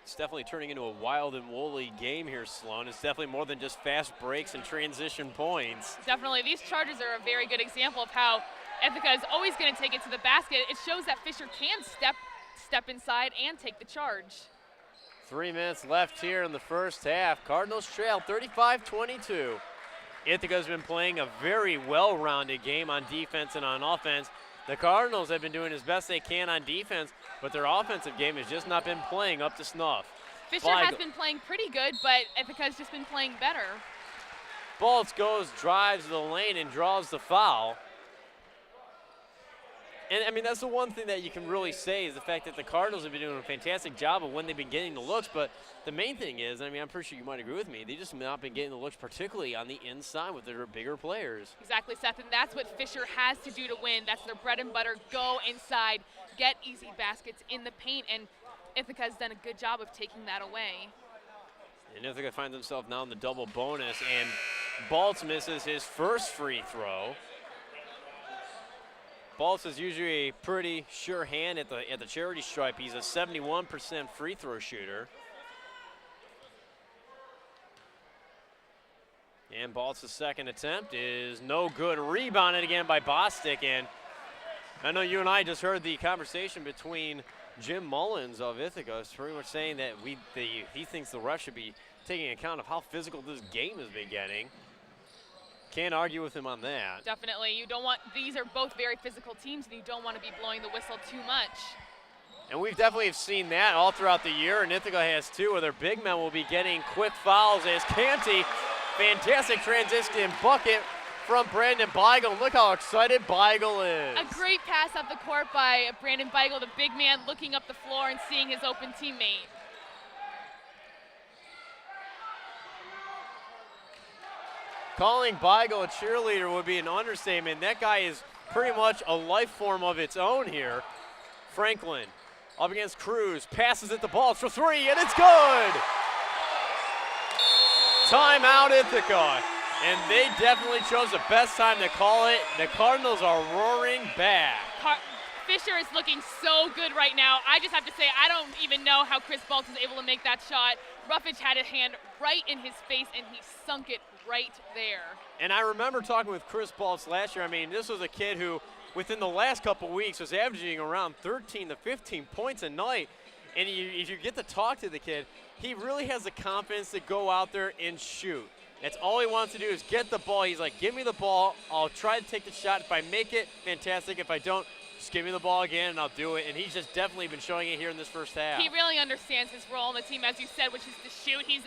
A: It's definitely turning into a wild and woolly game here, Sloan. It's definitely more than just fast breaks and transition points.
B: Definitely. These charges are a very good example of how Ithaca is always going to take it to the basket. It shows that Fisher can step inside and take the charge.
A: 3 minutes left here in the first half. Cardinals trail 35-22. Ithaca's been playing a very well-rounded game on defense and on offense. The Cardinals have been doing as best they can on defense, but their offensive game has just not been playing up to snuff.
B: Fisher has been playing pretty good, but Ithaca's just been playing better.
A: Baltz drives the lane and draws the foul. And, I mean, that's the one thing that you can really say is the fact that the Cardinals have been doing a fantastic job of when they've been getting the looks. But the main thing is, I mean, I'm pretty sure you might agree with me, they just have not been getting the looks, particularly on the inside with their bigger players.
B: Exactly, Seth, and that's what Fisher has to do to win. That's their bread and butter. Go inside, get easy baskets in the paint, and Ithaca's done a good job of taking that away.
A: And Ithaca finds himself now in the double bonus, and Baltz misses his first free throw. Baltz is usually a pretty sure hand at the charity stripe. He's a 71% free throw shooter. And Baltz's second attempt is no good. Rebounded again by Bostic. And I know you and I just heard the conversation between Jim Mullins of Ithaca. He's pretty much saying that he thinks the refs should be taking account of how physical this game has been getting. Can't argue with him on that.
B: Definitely. These are both very physical teams, and you don't want to be blowing the whistle too much.
A: And we've definitely seen that all throughout the year, and Ithaca has too, where their big men will be getting quick fouls as Canty, fantastic transition bucket from Brandon Beigel. Look how excited Beigel is.
B: A great pass up the court by Brandon Beigel, the big man looking up the floor and seeing his open teammate.
A: Calling Beigel a cheerleader would be an understatement. That guy is pretty much a life form of its own here. Franklin up against Cruz, passes it the ball for three, and it's good! Timeout Ithaca, and they definitely chose the best time to call it. The Cardinals are roaring back.
B: Fisher is looking so good right now. I just have to say, I don't even know how Chris Baltz was able to make that shot. Ruffage had a hand right in his face, and he sunk it right there.
A: And I remember talking with Chris Baltz last year. I mean, this was a kid who, within the last couple weeks, was averaging around 13 to 15 points a night. And if you get to talk to the kid, he really has the confidence to go out there and shoot. That's all he wants to do is get the ball. He's like, give me the ball. I'll try to take the shot. If I make it, fantastic. If I don't, just give me the ball again and I'll do it. And he's just definitely been showing it here in this first half.
B: He really understands his role in the team, as you said, which is to shoot. He's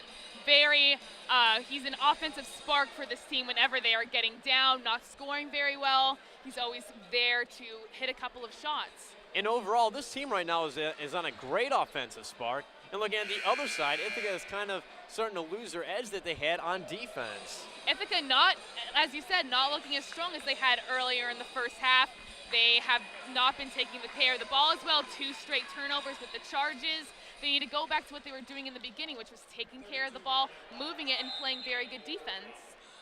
B: he's an offensive spark for this team whenever they are getting down, not scoring very well. He's always there to hit a couple of shots.
A: And overall, this team right now is on a great offensive spark. And looking at the other side, Ithaca is kind of starting to lose their edge that they had on defense.
B: Ithaca not, as you said, not looking as strong as they had earlier in the first half. They have not been taking the care of the ball as well. 2 straight turnovers with the charges. They need to go back to what they were doing in the beginning, which was taking care of the ball, moving it, and playing very good defense.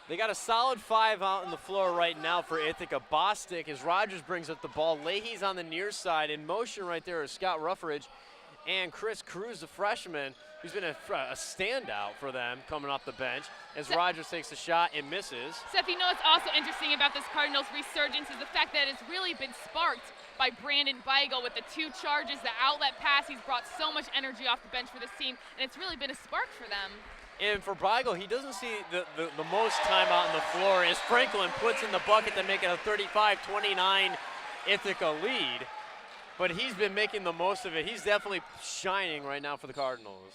A: They got a solid 5 out on the floor right now for Ithaca. Bostic, as Rogers brings up the ball. Leahy's on the near side. In motion right there is Scott Ruffridge. And Chris Cruz, the freshman, who's been a standout for them coming off the bench, as Rogers takes a shot and misses.
B: Seth, you know what's also interesting about this Cardinals resurgence is the fact that it's really been sparked by Brandon Beigel with the 2 charges, the outlet pass. He's brought so much energy off the bench for this team, and it's really been a spark for them.
A: And for Beigel, he doesn't see the most time out on the floor as Franklin puts in the bucket to make it a 35-29 Ithaca lead. But he's been making the most of it. He's definitely shining right now for the Cardinals.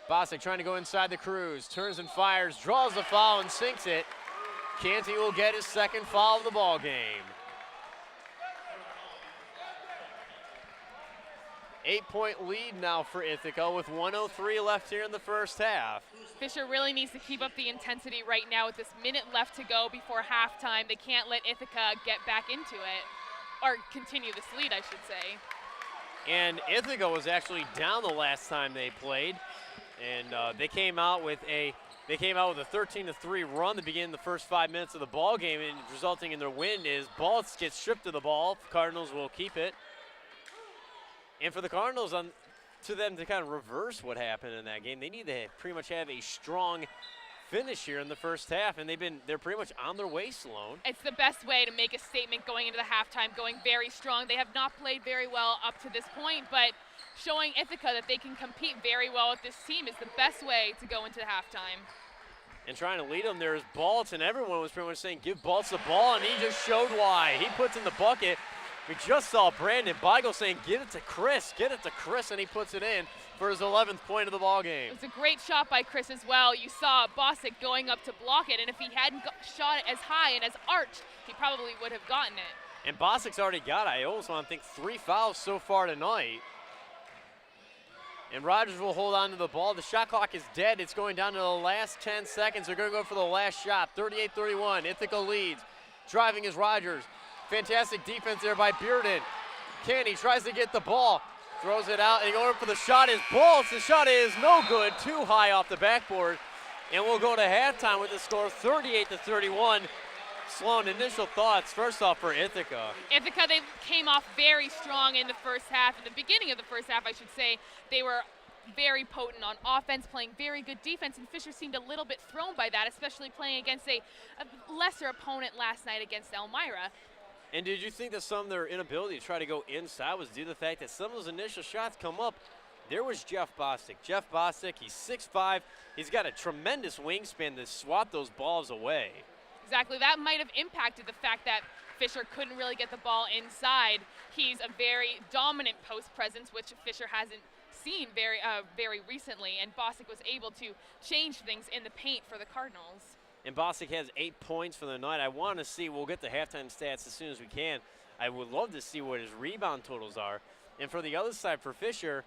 A: Bostic trying to go inside the Cruz, turns and fires, draws the foul and sinks it. Canty will get his 2nd foul of the ball game. 8-point lead now for Ithaca with 1:03 left here in the first half.
B: Fisher really needs to keep up the intensity right now with this minute left to go before halftime. They can't let Ithaca get back into it, or continue this lead, I should say.
A: And Ithaca was actually down the last time they played, and they came out with a 13-3 run to begin the first 5 minutes of the ball game, and resulting in their win is ball gets stripped of the ball. Cardinals will keep it. And for the Cardinals, to them to kind of reverse what happened in that game, they need to pretty much have a strong finish here in the first half, and they're pretty much on their way, Sloan.
B: It's the best way to make a statement going into the halftime, going very strong. They have not played very well up to this point, but showing Ithaca that they can compete very well with this team is the best way to go into halftime.
A: And trying to lead them there is Baltz, and everyone was pretty much saying, give Baltz the ball, and he just showed why. He puts in the bucket. We just saw Brandon Beigel saying, get it to Chris, and he puts it in for his 11th point of the ball game.
B: It was a great shot by Chris as well. You saw Bostic going up to block it, and if he hadn't shot it as high and as arched, he probably would have gotten it.
A: And Bostic's already got, I also want to think, 3 fouls so far tonight. And Rogers will hold on to the ball. The shot clock is dead. It's going down to the last 10 seconds. They're going to go for the last shot. 38-31. Ithaca leads. Driving is Rogers. Fantastic defense there by Bearden. Canty tries to get the ball. Throws it out, and going for the shot is Baltz. The shot is no good. Too high off the backboard. And we'll go to halftime with the score 38-31. Sloan, initial thoughts, first off, for Ithaca.
B: Ithaca, they came off very strong in the first half. In the beginning of the first half, I should say, they were very potent on offense, playing very good defense, and Fisher seemed a little bit thrown by that, especially playing against a lesser opponent last night against Elmira.
A: And did you think that some of their inability to try to go inside was due to the fact that some of those initial shots come up? There was Jeff Bostic. Jeff Bostic, he's 6'5". He's got a tremendous wingspan to swat those balls away.
B: Exactly. That might have impacted the fact that Fisher couldn't really get the ball inside. He's a very dominant post presence, which Fisher hasn't seen very recently, and Bostic was able to change things in the paint for the Cardinals.
A: And Bostic has 8 points for the night. I want to see, we'll get the halftime stats as soon as we can. I would love to see what his rebound totals are. And for the other side, for Fisher,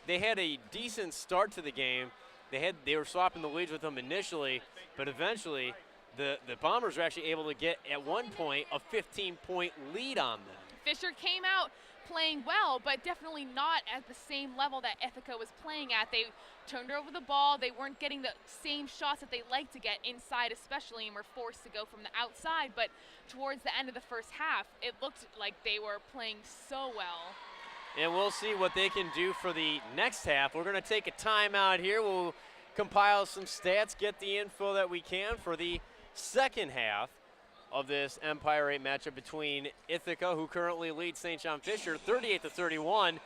A: they had a decent start to the game. They were swapping the leads with them initially, but eventually the Bombers were actually able to get, at one point, a 15-point lead on them.
B: Fisher came out playing well, but definitely not at the same level that Ithaca was playing at. They turned over the ball. They weren't getting the same shots that they like to get inside especially, and were forced to go from the outside. But towards the end of the first half, it looked like they were playing so well.
A: And we'll see what they can do for the next half. We're going to take a timeout here. We'll compile some stats, get the info that we can for the second half of this Empire 8 matchup between Ithaca, who currently leads St. John Fisher 38-31.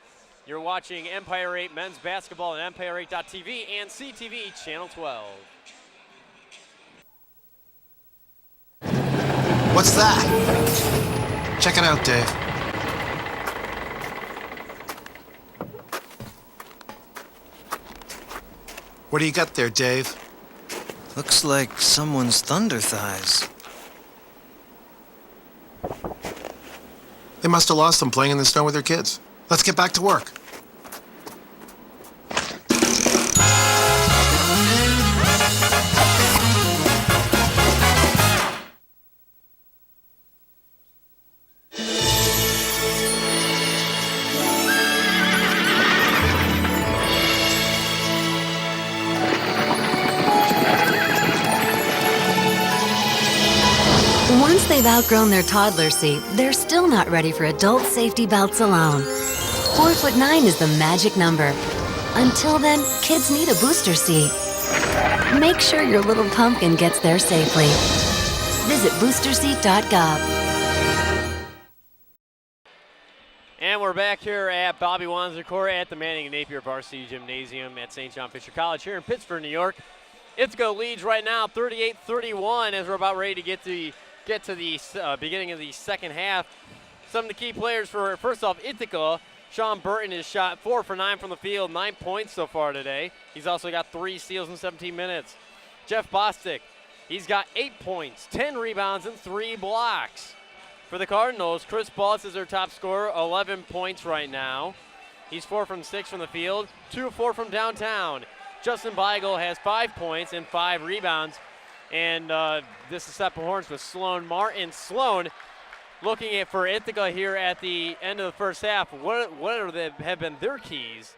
A: You're watching Empire 8 men's basketball on Empire8.tv and CTV Channel 12.
H: What's that? Check it out, Dave. What do you got there, Dave?
I: Looks like someone's thunder thighs.
H: They must have lost them playing in the snow with their kids. Let's get back to work.
J: Once they've outgrown their toddler seat, they're still not ready for adult safety belts alone. 4'9" is the magic number. Until then, kids need a booster seat. Make sure your little pumpkin gets there safely. Visit boosterseat.gov.
A: And we're back here at Bobby Wanzer Court at the Manning and Napier Varsity Gymnasium at St. John Fisher College here in Pittsburgh, New York. Ithaca leads right now 38-31 as we're about ready to get to the beginning of the second half. Some of the key players for, first off, Ithaca. Sean Burton has shot 4 for 9 from the field, 9 points so far today. He's also got 3 steals in 17 minutes. Jeff Bostic, he's got 8 points, 10 rebounds, and 3 blocks. For the Cardinals, Chris Baltz is their top scorer, 11 points right now. He's 4 from 6 from the field, 2 of 4 from downtown. Justin Beigel has 5 points and 5 rebounds. And this is Seth Horns with Sloan Martin. Sloan, looking at for Ithaca here at the end of the first half, what have been their keys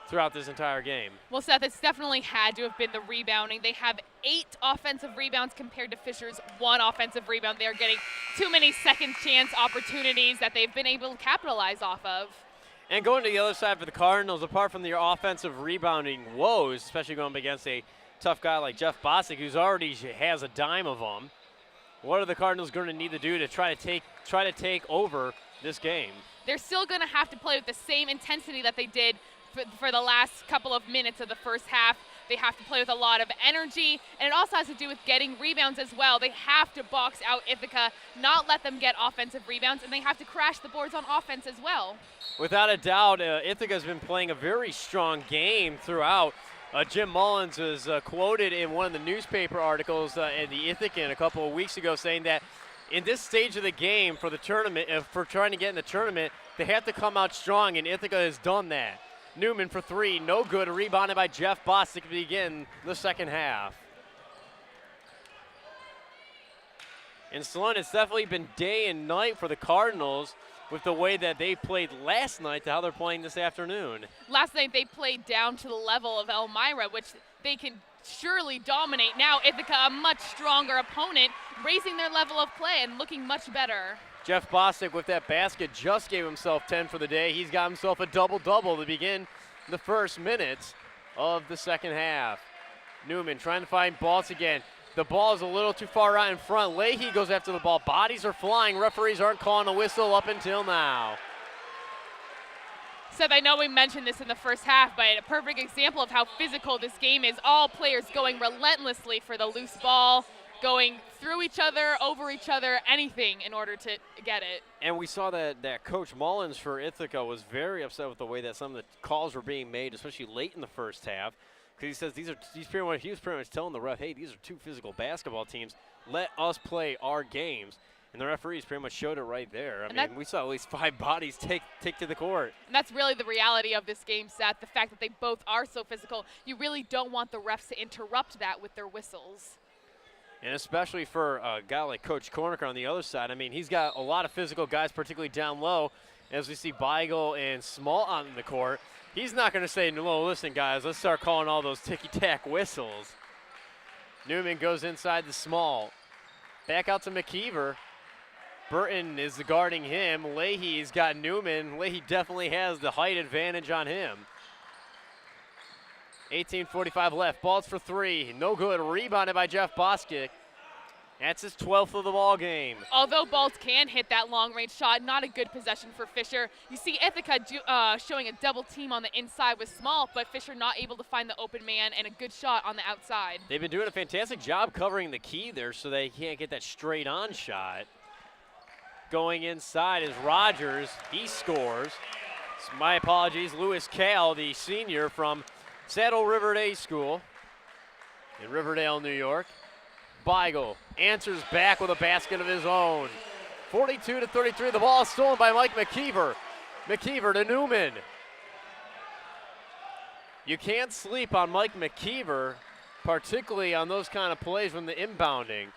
A: throughout this entire game?
B: Well, Seth, it's definitely had to have been the rebounding. They have 8 offensive rebounds compared to Fisher's 1 offensive rebound. They are getting too many second chance opportunities that they've been able to capitalize off of.
A: And going to the other side for the Cardinals, apart from their offensive rebounding woes, especially going up against a tough guy like Jeff Bostic, who's already has a dime of them, what are the Cardinals going to need to do to try to take over this game?
B: They're still going to have to play with the same intensity that they did for the last couple of minutes of the first half. They have to play with a lot of energy, and it also has to do with getting rebounds as well. They have to box out Ithaca, not let them get offensive rebounds, and they have to crash the boards on offense as well.
A: Without a doubt, Ithaca's been playing a very strong game throughout. Jim Mullins was quoted in one of the newspaper articles in the Ithacan a couple of weeks ago saying that in this stage of the game for the tournament, for trying to get in the tournament, they have to come out strong, and Ithaca has done that. Newman for 3, no good, rebounded by Jeff Bostic to begin the second half. And Sloan, it's definitely been day and night for the Cardinals with the way that they played last night to how they're playing this afternoon.
B: Last night they played down to the level of Elmira, which they can surely dominate. Now Ithaca, a much stronger opponent, raising their level of play and looking much better.
A: Jeff Bostic with that basket just gave himself 10 for the day. He's got himself a double-double to begin the first minutes of the second half. Newman trying to find Baltz again. The ball is a little too far out in front. Leahy goes after the ball. Bodies are flying. Referees aren't calling a whistle up until now.
B: Seth, I know we mentioned this in the first half, but a perfect example of how physical this game is. All players going relentlessly for the loose ball, going through each other, over each other, anything in order to get it.
A: And we saw that Coach Mullins for Ithaca was very upset with the way that some of the calls were being made, especially late in the first half. Because he says he was pretty much telling the ref, hey, these are 2 physical basketball teams. Let us play our games. And the referees pretty much showed it right there. I mean, we saw at least 5 bodies take to the court.
B: And that's really the reality of this game, Seth, the fact that they both are so physical. You really don't want the refs to interrupt that with their whistles.
A: And especially for a guy like Coach Cornicker on the other side. I mean, he's got a lot of physical guys, particularly down low. As we see Beigel and Small on the court, he's not going to say, no, listen, guys, let's start calling all those ticky-tack whistles. Newman goes inside the Small. Back out to McKeever. Burton is guarding him. Leahy's got Newman. Leahy definitely has the height advantage on him. 18:45 left. Baltz for 3. No good. Rebounded by Jeff Bostic. That's his 12th of the ball game.
B: Although Baltz can hit that long-range shot, not a good possession for Fisher. You see Ithaca showing a double team on the inside with Small, but Fisher not able to find the open man and a good shot on the outside.
A: They've been doing a fantastic job covering the key there so they can't get that straight-on shot. going inside is Rogers. He scores. So my apologies, Lewis Kale, the senior from Saddle River Day School in Riverdale, New York. Beigel answers back with a basket of his own. 42-33, the ball is stolen by Mike McKeever. McKeever to Newman. You can't sleep on Mike McKeever, particularly on those kind of plays from the inbounding.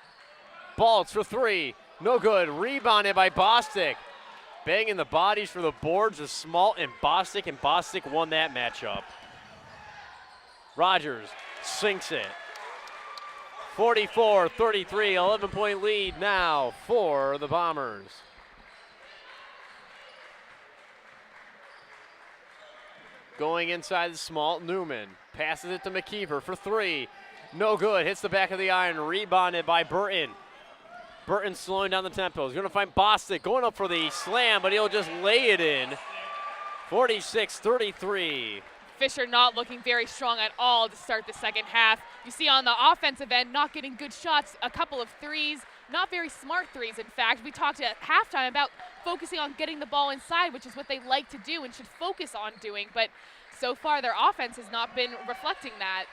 A: Baltz for three, no good. Rebounded by Bostic. Banging the bodies for the boards of Smalt and Bostic won that matchup. Rogers sinks it. 44-33, 11-point lead now for the Bombers. Going inside the Smalt, Newman passes it to McKeever for three. No good, hits the back of the iron, rebounded by Burton. Burton slowing down the tempo. He's going to find Bostic going up for the slam, but he'll just lay it in. 46-33.
B: Fisher not looking very strong at all to start the second half. You see on the offensive end, not getting good shots, a couple of threes, not very smart threes, in fact. We talked at halftime about focusing on getting the ball inside, which is what they like to do and should focus on doing, but so far their offense has not been reflecting that.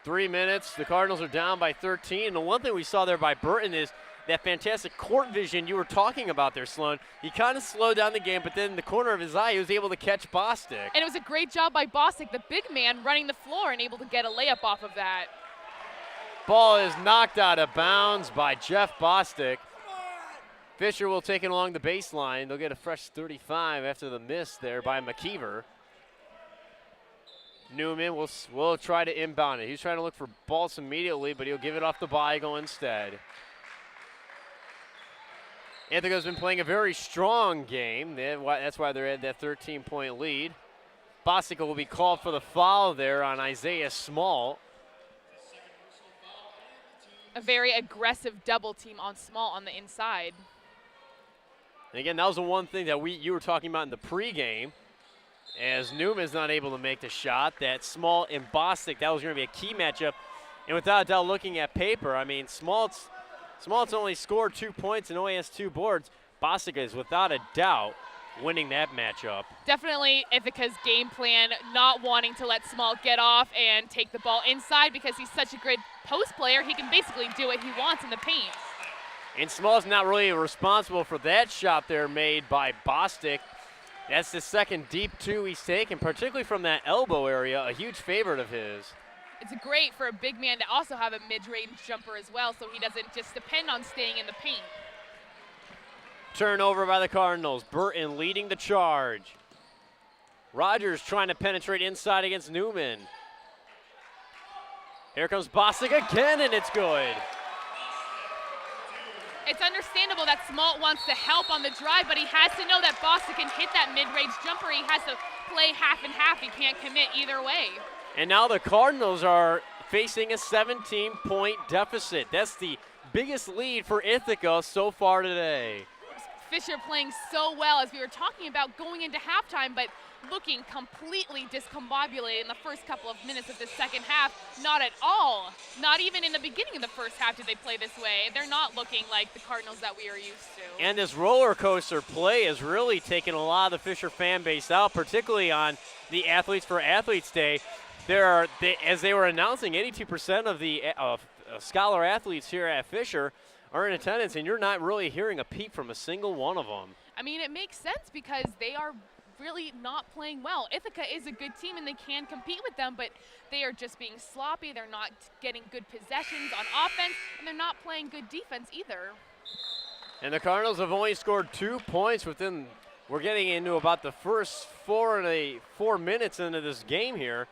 A: 3 minutes, the Cardinals are down by 13, and the one thing we saw there by Burton is that fantastic court vision you were talking about there, Sloan. He kind of slowed down the game, but then in the corner of his eye, he was able to catch Bostic.
B: And it was a great job by Bostic, the big man running the floor and able to get a layup off of that.
A: Ball is knocked out of bounds by Jeff Bostic. Fisher will take it along the baseline. They'll get a fresh 35 after the miss there by McKeever. Newman will try to inbound it. He's trying to look for Baltz immediately, but he'll give it off to Beigel instead. Ithaca's been playing a very strong game. That's why they're at that 13-point lead. Bostic will be called for the foul there on Isaiah Smalt.
B: A very aggressive double team on Smalt on the inside.
A: And again, that was the one thing that you were talking about in the pregame. As Newman's not able to make the shot, that Smalt and Bostic, that was going to be a key matchup. And without a doubt, looking at paper, I mean, Smalt's only scored 2 points and only has 2 boards. Bostic is, without a doubt, winning that matchup.
B: Definitely Ithaca's game plan, not wanting to let Smalt get off and take the ball inside because he's such a great post player. He can basically do what he wants in the paint.
A: And Smalt's not really responsible for that shot there made by Bostic. That's the second deep two he's taken, particularly from that elbow area, a huge favorite of his.
B: It's great for a big man to also have a mid-range jumper as well, so he doesn't just depend on staying in the paint.
A: Turnover by the Cardinals. Burton leading the charge. Rogers trying to penetrate inside against Newman. Here comes Bostic again, and it's good.
B: It's understandable that Smalt wants to help on the drive, but he has to know that Bostic can hit that mid-range jumper. He has to play half and half. He can't commit either way.
A: And now the Cardinals are facing a 17-point deficit. That's the biggest lead for Ithaca so far today.
B: Fisher playing so well, as we were talking about going into halftime, but looking completely discombobulated in the first couple of minutes of the second half. Not at all. Not even in the beginning of the first half did they play this way. They're not looking like the Cardinals that we are used to.
A: And this roller coaster play has really taken a lot of the Fisher fan base out, particularly on the Athletes for Athletes Day. As they were announcing, 82% of the scholar athletes here at Fisher are in attendance, and you're not really hearing a peep from a single one of them.
B: I mean, it makes sense because they are really not playing well. Ithaca is a good team and they can compete with them, but they are just being sloppy. They're not getting good possessions on offense, and they're not playing good defense either.
A: And the Cardinals have only scored 2 points we're getting into about the first 4 minutes into this game here.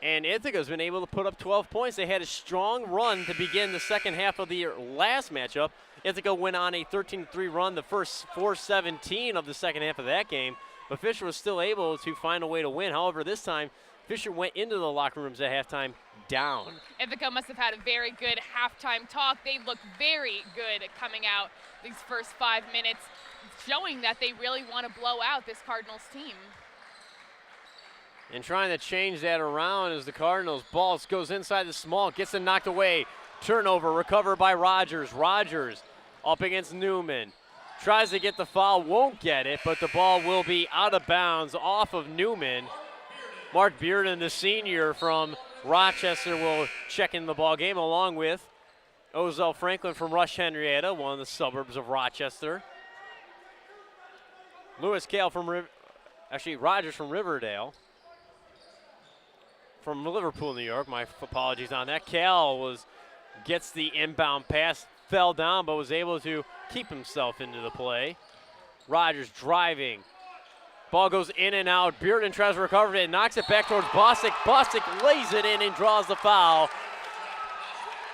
A: And Ithaca's been able to put up 12 points. They had a strong run to begin the second half of the last matchup. Ithaca went on a 13-3 run the first 4:17 of the second half of that game. But Fisher was still able to find a way to win. However, this time, Fisher went into the locker rooms at halftime down.
B: Ithaca must have had a very good halftime talk. They look very good coming out these first 5 minutes, showing that they really want to blow out this Cardinals team.
A: And trying to change that around as the Cardinals. Ball goes inside the small, gets it knocked away. Turnover, recovered by Rogers. Rogers up against Newman. Tries to get the foul, won't get it, but the ball will be out of bounds off of Newman. Mark Bearden, the senior from Rochester, will check in the ball game along with Ozell Franklin from Rush Henrietta, one of the suburbs of Rochester. Lewis Kale from Rogers from Riverdale. From Liverpool, New York. My apologies on that. Kale gets the inbound pass, fell down, but was able to keep himself into the play. Rogers driving. Ball goes in and out. Bearden tries to recover it, knocks it back towards Bostic. Bostic lays it in and draws the foul.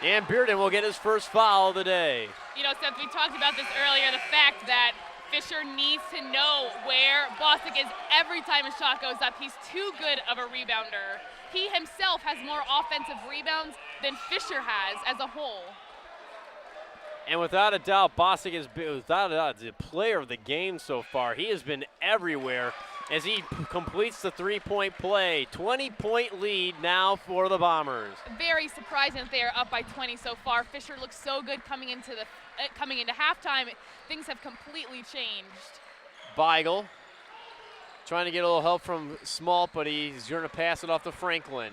A: And Bearden will get his first foul of the day.
B: You know, Seth, we talked about this earlier, the fact that Fisher needs to know where Bostic is every time a shot goes up. He's too good of a rebounder. He himself has more offensive rebounds than Fisher has as a whole.
A: And without a doubt, Bostic is the player of the game so far. He has been everywhere as he completes the three-point play. 20-point lead now for the Bombers.
B: Very surprising that they are up by 20 so far. Fisher looks so good coming into halftime. Things have completely changed.
A: Beigel trying to get a little help from Smalt, but he's going to pass it off to Franklin.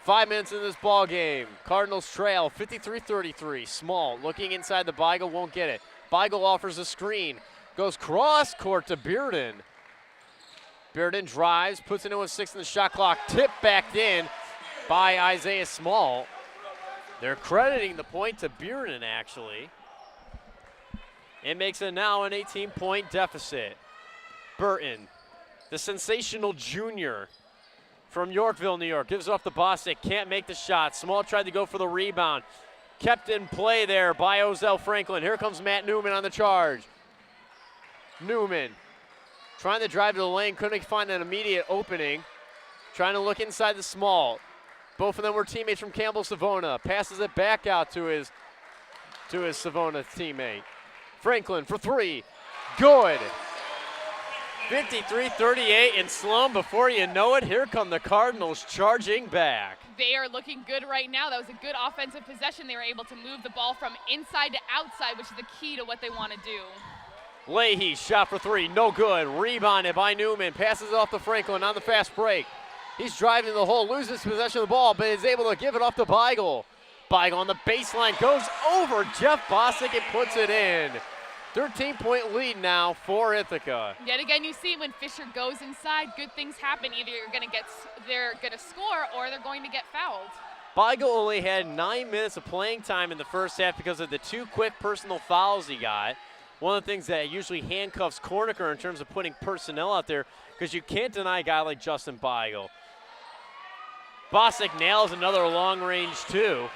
A: 5 minutes in this ball game. Cardinals trail 53-33. Smalt looking inside the Beigel, won't get it. Beigel offers a screen. Goes cross court to Bearden. Bearden drives, puts it into a 6 in the shot clock. Tipped back in by Isaiah Smalt. They're crediting the point to Bearden, actually. It makes it now an 18-point deficit. Burton, the sensational junior from Yorkville, New York, gives off the Bostic, can't make the shot. Smalt tried to go for the rebound. Kept in play there by Ozell Franklin. Here comes Matt Newman on the charge. Newman trying to drive to the lane, couldn't find an immediate opening. Trying to look inside the Smalt. Both of them were teammates from Campbell Savona. Passes it back out to his Savona teammate. Franklin for three. Good. 53-38, and Sloan, before you know it, here come the Cardinals charging back.
B: They are looking good right now. That was a good offensive possession. They were able to move the ball from inside to outside, which is the key to what they want to do.
A: Leahy, shot for three, no good. Rebounded by Newman, passes it off to Franklin on the fast break. He's driving the hole, loses possession of the ball, but is able to give it off to Beigel. Beigel on the baseline, goes over Jeff Bostic and puts it in. 13-point lead now for Ithaca.
B: Yet again, you see when Fisher goes inside, good things happen. Either they're gonna score or they're going to get fouled.
A: Beigel only had 9 minutes of playing time in the first half because of the 2 quick personal fouls he got. One of the things that usually handcuffs Cornicker in terms of putting personnel out there, because you can't deny a guy like Justin Beigel. Bostic nails another long range two.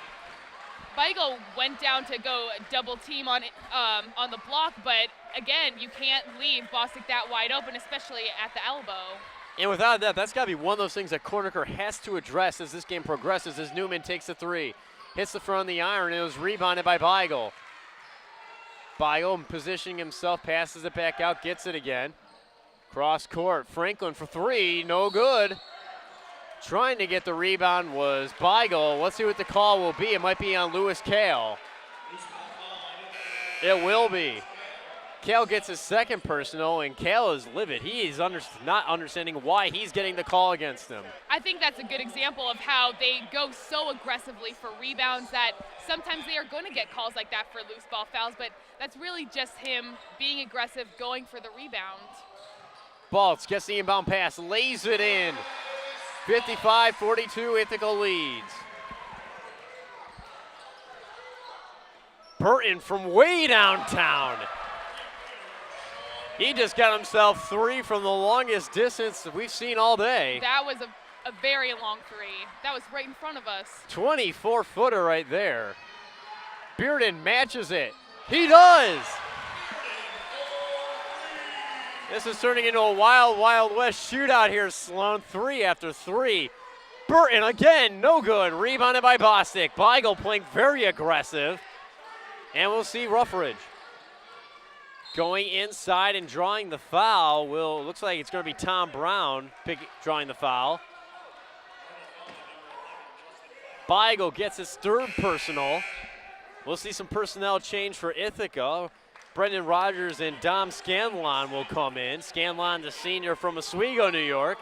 B: Beigel went down to go double team on the block, but again, you can't leave Bostic that wide open, especially at the elbow.
A: And without that, that's got to be one of those things that Cornicker has to address as this game progresses, as Newman takes the three. Hits the front of the iron, and it was rebounded by Beigel. Beigel positioning himself, passes it back out, gets it again. Cross court, Franklin for three, no good. Trying to get the rebound was Beigel. Let's see what the call will be. It might be on Lewis Kale. It will be. Kale gets his second personal, and Kale is livid. He is not understanding why he's getting the call against him.
B: I think that's a good example of how they go so aggressively for rebounds that sometimes they are going to get calls like that for loose ball fouls, but that's really just him being aggressive, going for the rebound.
A: Baltz gets the inbound pass, lays it in. 55-42, Ithaca leads. Burton from way downtown. He just got himself three from the longest distance that we've seen all day.
B: That was a very long three. That was right in front of us.
A: 24-footer right there. Bearden matches it. He does! This is turning into a wild, wild west shootout here, Sloan. 3 after 3. Burton again, no good. Rebounded by Bostic. Beigel playing very aggressive. And we'll see Ruffridge going inside and drawing the foul. Looks like it's going to be Tom Brown drawing the foul. Beigel gets his third personal. We'll see some personnel change for Ithaca. Brendan Rogers and Dom Scanlon will come in. Scanlon, the senior from Oswego, New York.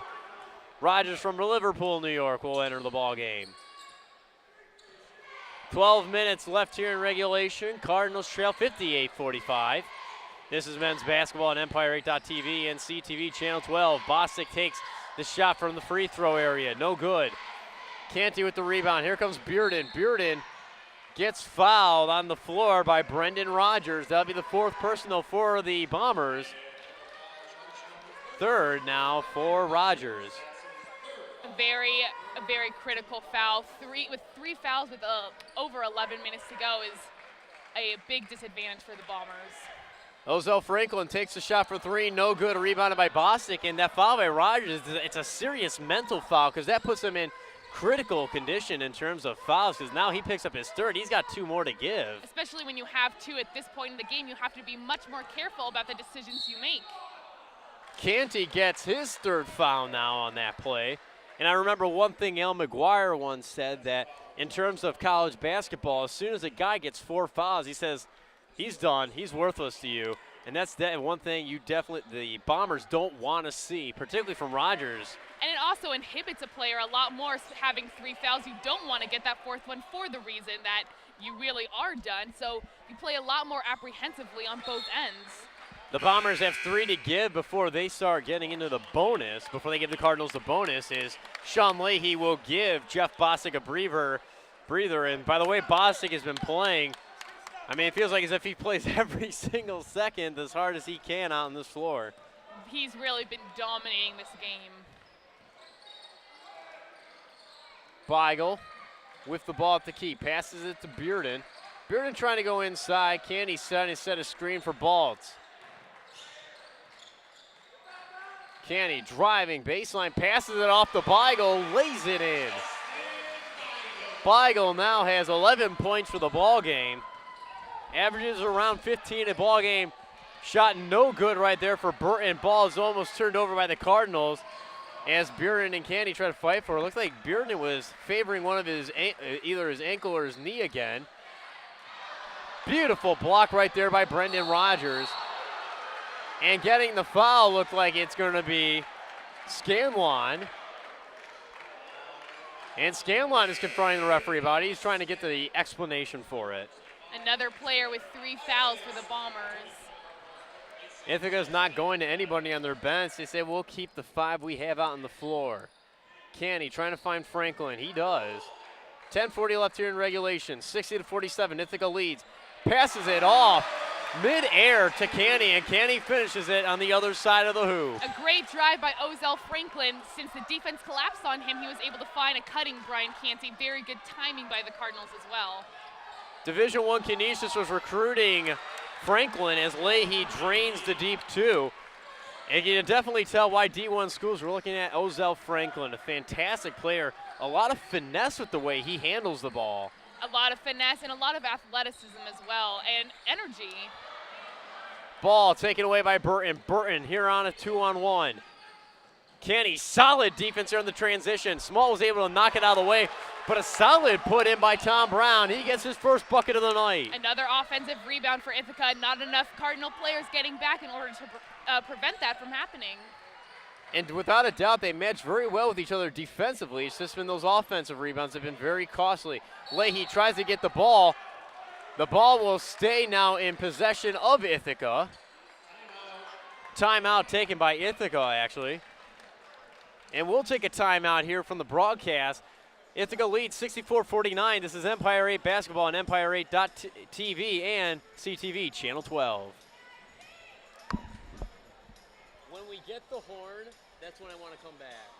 A: Rogers from Liverpool, New York will enter the ball game. 12 minutes left here in regulation. Cardinals trail 58-45. This is men's basketball on Empire8.tv and CTV Channel 12. Bostic takes the shot from the free throw area. No good. Canty with the rebound. Here comes Bearden. Bearden gets fouled on the floor by Brendan Rogers. That'll be the fourth personal for the Bombers. Third now for Rogers.
B: A very critical foul. With three fouls with over 11 minutes to go is a big disadvantage for the Bombers.
A: Ozell Franklin takes a shot for three, no good, rebounded by Bostic, and that foul by Rogers, it's a serious mental foul because that puts him in critical condition in terms of fouls because now he picks up his third. He's got two more to give.
B: Especially when you have two at this point in the game, you have to be much more careful about the decisions you make.
A: Canty gets his third foul now on that play. And I remember one thing Al McGuire once said, that in terms of college basketball, as soon as a guy gets 4 fouls, he says, he's done, he's worthless to you. And that's one thing the Bombers don't want to see, particularly from Rogers.
B: And it also inhibits a player a lot more having 3 fouls. You don't want to get that fourth one for the reason that you really are done. So you play a lot more apprehensively on both ends.
A: The Bombers have 3 to give before they start getting into the bonus. Before they give the Cardinals the bonus is Sean Leahy will give Jeff Bostic a breather. And by the way, Bostic has been playing, I mean, it feels like as if he plays every single second as hard as he can out on this floor.
B: He's really been dominating this game.
A: Beigel with the ball at the key, passes it to Bearden. Bearden trying to go inside. Canty set a screen for Baltz. Canty driving, baseline, passes it off to Beigel, lays it in. Beigel now has 11 points for the ball game. Averages around 15 a ball game. Shot no good right there for Burton. Ball is almost turned over by the Cardinals as Bearden and Canty try to fight for it. Looks like Bearden was favoring one of his, either his ankle or his knee again. Beautiful block right there by Brendan Rogers. And getting the foul looked like it's going to be Scanlon. And Scanlon is confronting the referee about it. He's trying to get the explanation for it.
B: Another player with 3 fouls for the Bombers.
A: Ithaca's not going to anybody on their bench. They say, we'll keep the 5 we have out on the floor. Canty trying to find Franklin. He does. 10:40 left here in regulation. 60-47. Ithaca leads. Passes it off mid-air to Canty, and Canty finishes it on the other side of the hoop.
B: A great drive by Ozell Franklin. Since the defense collapsed on him, he was able to find a cutting Brian Canty. Very good timing by the Cardinals as well.
A: Division I Canisius was recruiting Franklin as Leahy drains the deep 2. And you can definitely tell why D1 schools were looking at Ozell Franklin, a fantastic player. A lot of finesse with the way he handles the ball.
B: A lot of finesse and a lot of athleticism as well, and energy.
A: Ball taken away by Burton. Burton here on a 2-on-1. Canty, solid defense here in the transition. Small was able to knock it out of the way, but a solid put in by Tom Brown. He gets his first bucket of the night.
B: Another offensive rebound for Ithaca. Not enough Cardinal players getting back in order to prevent that from happening.
A: And without a doubt, they match very well with each other defensively. It's just been those offensive rebounds have been very costly. Leahy tries to get the ball. The ball will stay now in possession of Ithaca. Timeout taken by Ithaca, actually. And we'll take a timeout here from the broadcast. Ithaca leads 64-49. This is Empire 8 basketball on Empire8.tv and CTV Channel 12. When we get the horn, that's when I want to come back.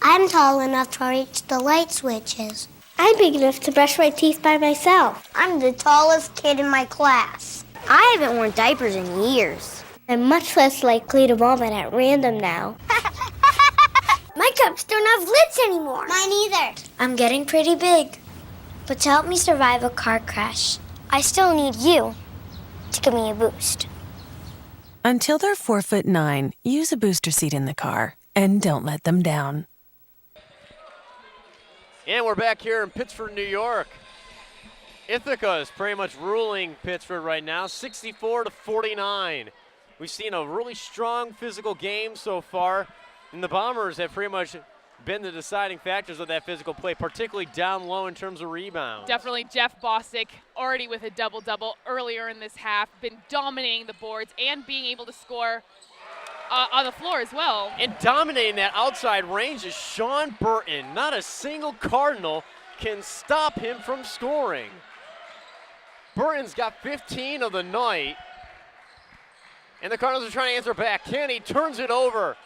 K: I'm tall enough to reach the light switches. I'm big enough to brush my teeth by myself. I'm the tallest kid in my class. I haven't worn diapers in years. I'm much less likely to vomit at random now. My cups don't have lids anymore. Mine either. I'm getting pretty big. But to help me survive a car crash, I still need you to give me a boost.
L: Until they're 4'9", use a booster seat in the car and don't let them down.
A: And we're back here in Pittsford, New York. Ithaca is pretty much ruling Pittsford right now, 64-49. We've seen a really strong physical game so far, and the Bombers have pretty much been the deciding factors of that physical play, particularly down low in terms of rebounds.
B: Definitely Jeff Bostic, already with a double-double earlier in this half, been dominating the boards and being able to score on the floor as well.
A: And dominating that outside range is Sean Burton. Not a single Cardinal can stop him from scoring. Burton's got 15 of the night, and the Cardinals are trying to answer back. Kenny turns it over.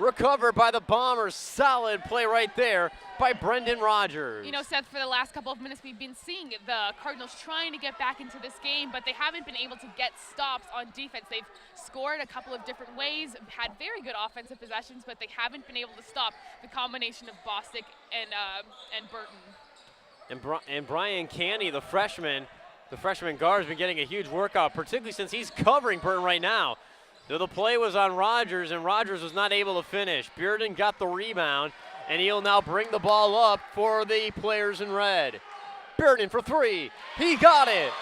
A: Recovered by the Bombers. Solid play right there by Brendan Rogers.
B: You know, Seth, for the last couple of minutes, we've been seeing the Cardinals trying to get back into this game, but they haven't been able to get stops on defense. They've scored a couple of different ways, had very good offensive possessions, but they haven't been able to stop the combination of Bostic and Burton.
A: And Brian Canny, the freshman guard, has been getting a huge workout, particularly since he's covering Burton right now. So the play was on Rogers, and Rogers was not able to finish. Bearden got the rebound, and he'll now bring the ball up for the players in red. Bearden for three. He got it.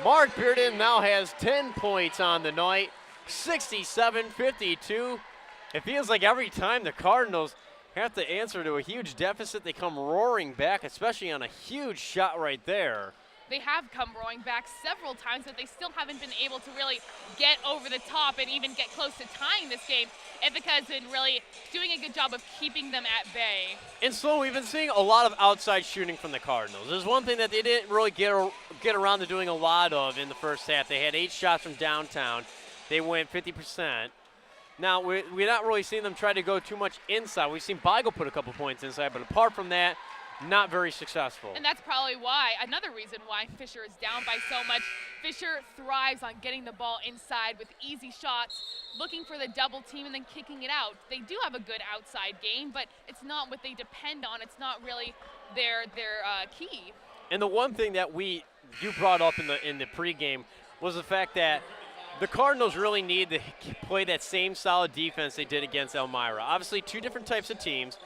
A: Mark Bearden now has 10 points on the night, 67-52. It feels like every time the Cardinals have to answer to a huge deficit, they come roaring back, especially on a huge shot right there.
B: They have come roaring back several times, but they still haven't been able to really get over the top and even get close to tying this game. Ithaca has been really doing a good job of keeping them at bay.
A: And so we've been seeing a lot of outside shooting from the Cardinals. There's one thing that they didn't really get around to doing a lot of in the first half. They had 8 shots from downtown. They went 50%. Now, we're not really seeing them try to go too much inside. We've seen Beigel put a couple points inside, but apart from that, not very successful.
B: And that's probably why, another reason why Fisher is down by so much. Fisher thrives on getting the ball inside with easy shots, looking for the double team and then kicking it out. They do have a good outside game, but it's not what they depend on. It's not really their key.
A: And the one thing that you brought up in the pregame was the fact that the Cardinals really need to play that same solid defense they did against Elmira. Obviously, 2 different types of teams,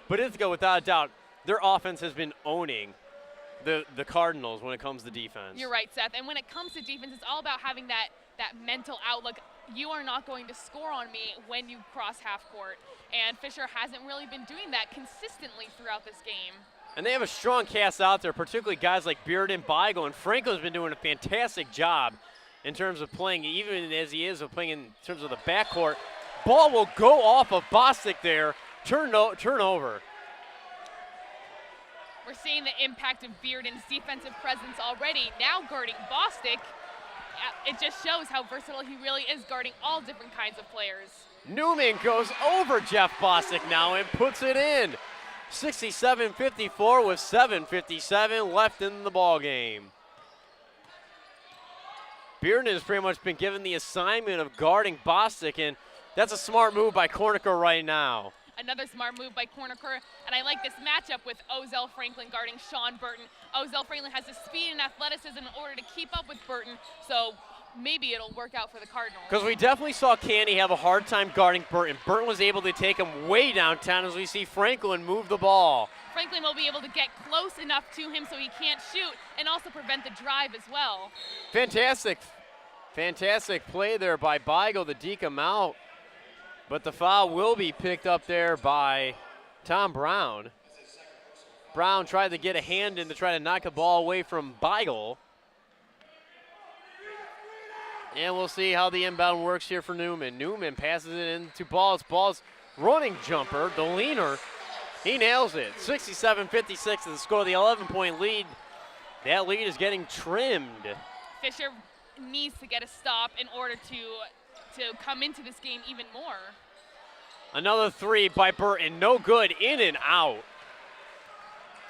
A: but Ithaca, without a doubt, their offense has been owning the Cardinals when it comes to defense.
B: You're right, Seth. And when it comes to defense, it's all about having that mental outlook. You are not going to score on me when you cross half court. And Fisher hasn't really been doing that consistently throughout this game.
A: And they have a strong cast out there, particularly guys like Bearden, Beigel, and Franco's been doing a fantastic job in terms of playing, even as he is of playing in terms of the backcourt. Ball will go off of Bostic there, turnover.
B: We're seeing the impact of Bearden's defensive presence already. Now guarding Bostic, it just shows how versatile he really is, guarding all different kinds of players.
A: Newman goes over Jeff Bostic now and puts it in. 67-54 with 7:57 left in the ball game. Bearden has pretty much been given the assignment of guarding Bostic, and that's a smart move by Cornicker right now.
B: Another smart move by Cornicker, and I like this matchup with Ozell Franklin guarding Sean Burton. Ozell Franklin has the speed and athleticism in order to keep up with Burton, so maybe it'll work out for the Cardinals.
A: Because we definitely saw Candy have a hard time guarding Burton. Burton was able to take him way downtown as we see Franklin move the ball.
B: Franklin will be able to get close enough to him so he can't shoot and also prevent the drive as well.
A: Fantastic play there by Beigel to deke him out. But the foul will be picked up there by Tom Brown. Brown tried to get a hand in to try to knock the ball away from Beigel. And we'll see how the inbound works here for Newman. Newman passes it into Balls. Balls running jumper, the leaner. He nails it. 67-56 to score the 11-point lead. That lead is getting trimmed.
B: Fisher needs to get a stop in order to come into this game even more.
A: Another 3 by Burton, no good, in and out.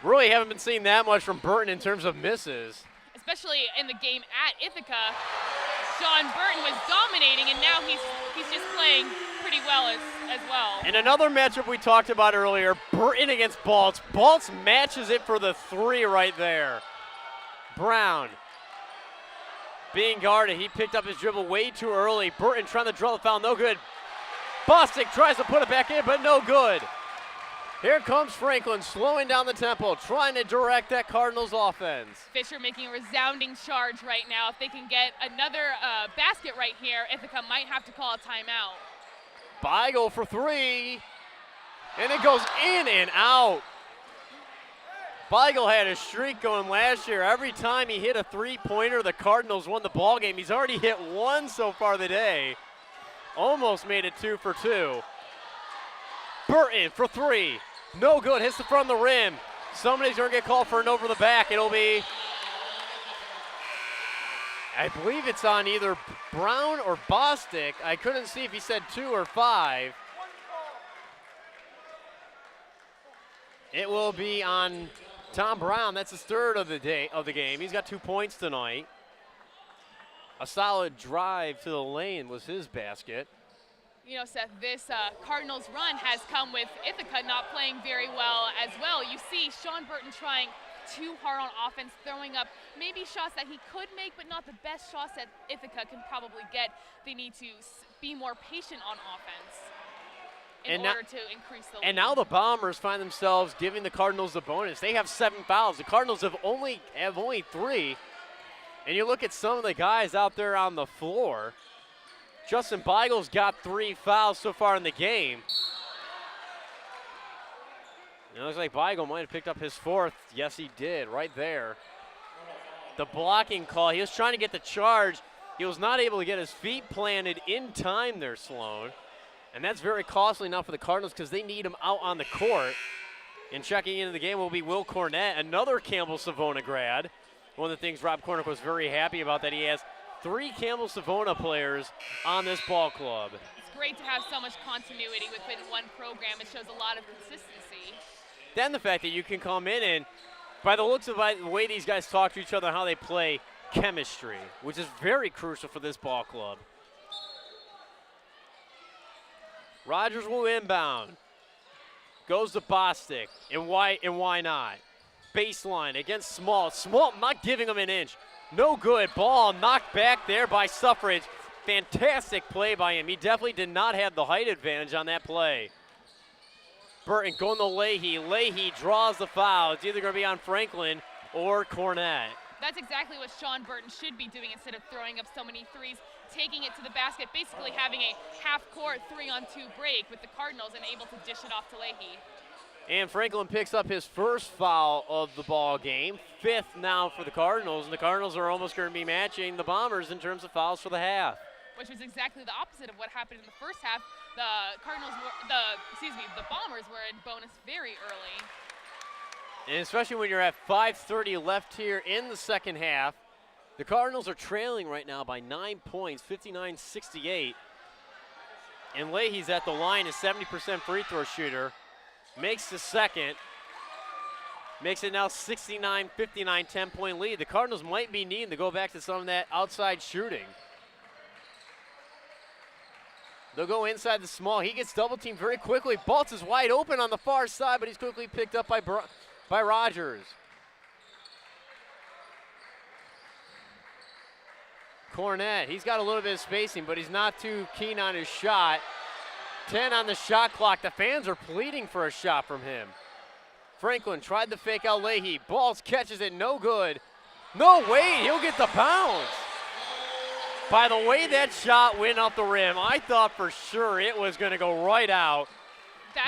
A: Really haven't been seeing that much from Burton in terms of misses.
B: Especially in the game at Ithaca, Sean Burton was dominating, and now he's just playing pretty well as well.
A: And another matchup we talked about earlier, Burton against Baltz. Baltz matches it for the 3 right there. Brown being guarded. He picked up his dribble way too early. Burton trying to draw the foul, no good. Bostic tries to put it back in, but no good. Here comes Franklin, slowing down the tempo, trying to direct that Cardinals offense.
B: Fisher making a resounding charge right now. If they can get another basket right here, Ithaca might have to call a timeout.
A: Beigel for three, and it goes in and out. Beigel had a streak going last year. Every time he hit a three-pointer, the Cardinals won the ball game. He's already hit one so far today. Almost made it 2 for 2. Burton for three. No good, hits the front of the rim. Somebody's gonna get called for an over the back. It'll be, I believe it's on either Brown or Bostic. I couldn't see if he said 2 or 5. It will be on Tom Brown. That's his third of the game. He's got 2 points tonight. A solid drive to the lane was his basket.
B: You know, Seth, this Cardinals run has come with Ithaca not playing very well as well. You see Sean Burton trying too hard on offense, throwing up maybe shots that he could make, but not the best shots that Ithaca can probably get. They need to be more patient on offense in order to increase the lead.
A: And now the Bombers find themselves giving the Cardinals the bonus. They have 7 fouls. The Cardinals have only 3. And you look at some of the guys out there on the floor. Justin Beigel's got 3 fouls so far in the game. It looks like Beigel might have picked up his 4th. Yes, he did, right there. The blocking call, he was trying to get the charge. He was not able to get his feet planted in time there, Sloan. And that's very costly now for the Cardinals because they need him out on the court. And checking into the game will be Will Cornett, another Campbell-Savona grad. One of the things Rob Cornick was very happy about, that he has 3 Campbell-Savona players on this ball club.
B: It's great to have so much continuity within one program. It shows a lot of consistency.
A: Then the fact that you can come in and, by the looks of the way these guys talk to each other, how they play, chemistry, which is very crucial for this ball club. Rogers will inbound. Goes to Bostic, and why not? Baseline against Small. Small not giving him an inch. No good. Ball knocked back there by Suffridge. Fantastic play by him. He definitely did not have the height advantage on that play. Burton going to Leahy. Leahy draws the foul. It's either going to be on Franklin or Cornett.
B: That's exactly what Sean Burton should be doing instead of throwing up so many threes, taking it to the basket, basically having a half-court 3-on-2 break with the Cardinals and able to dish it off to Leahy.
A: And Franklin picks up his first foul of the ball game, 5th now for the Cardinals, and the Cardinals are almost going to be matching the Bombers in terms of fouls for the half.
B: Which was exactly the opposite of what happened in the first half. The Bombers were in bonus very early.
A: And especially when you're at 5:30 left here in the second half, the Cardinals are trailing right now by 9 points, 59-68. And Leahy's at the line, a 70% free throw shooter. Makes the second. Makes it now 69-59, 10-point lead. The Cardinals might be needing to go back to some of that outside shooting. They'll go inside the Small. He gets double teamed very quickly. Baltz is wide open on the far side, but he's quickly picked up by Rogers. Cornett, he's got a little bit of spacing, but he's not too keen on his shot. 10 on the shot clock. The fans are pleading for a shot from him. Franklin tried to fake out Leahy. Balls catches it, no good. No, wait, he'll get the bounce. By the way that shot went up the rim, I thought for sure it was going to go right out.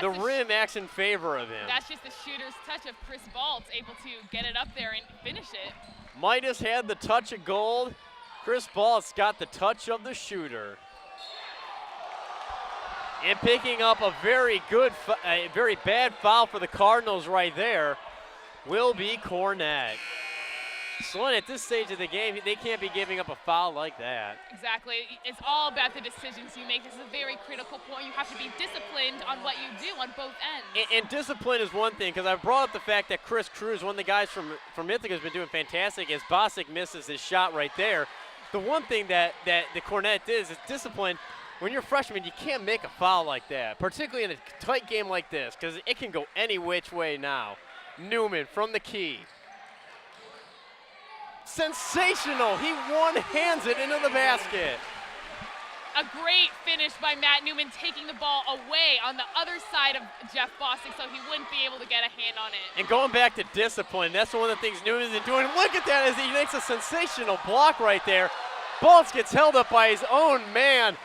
A: The rim acts in favor of him.
B: That's just the shooter's touch of Chris Baltz, able to get it up there and finish it.
A: Midas had the touch of gold. Chris Baltz got the touch of the shooter. And picking up a very bad foul for the Cardinals right there will be Cornett. Sloan, at this stage of the game, they can't be giving up a foul like that.
B: Exactly. It's all about the decisions you make. This is a very critical point. You have to be disciplined on what you do on both ends.
A: And discipline is one thing, because I brought up the fact that Chris Cruz, one of the guys from Ithaca, has been doing fantastic as Bostic misses his shot right there. The one thing that the Cornett did is discipline. When you're a freshman, you can't make a foul like that, particularly in a tight game like this, because it can go any which way now. Newman from the key. Sensational. He one-hands it into the basket.
B: A great finish by Matt Newman, taking the ball away on the other side of Jeff Bostic so he wouldn't be able to get a hand on it.
A: And going back to discipline, that's one of the things Newman's been doing. Look at that as he makes a sensational block right there. Baltz gets held up by his own man.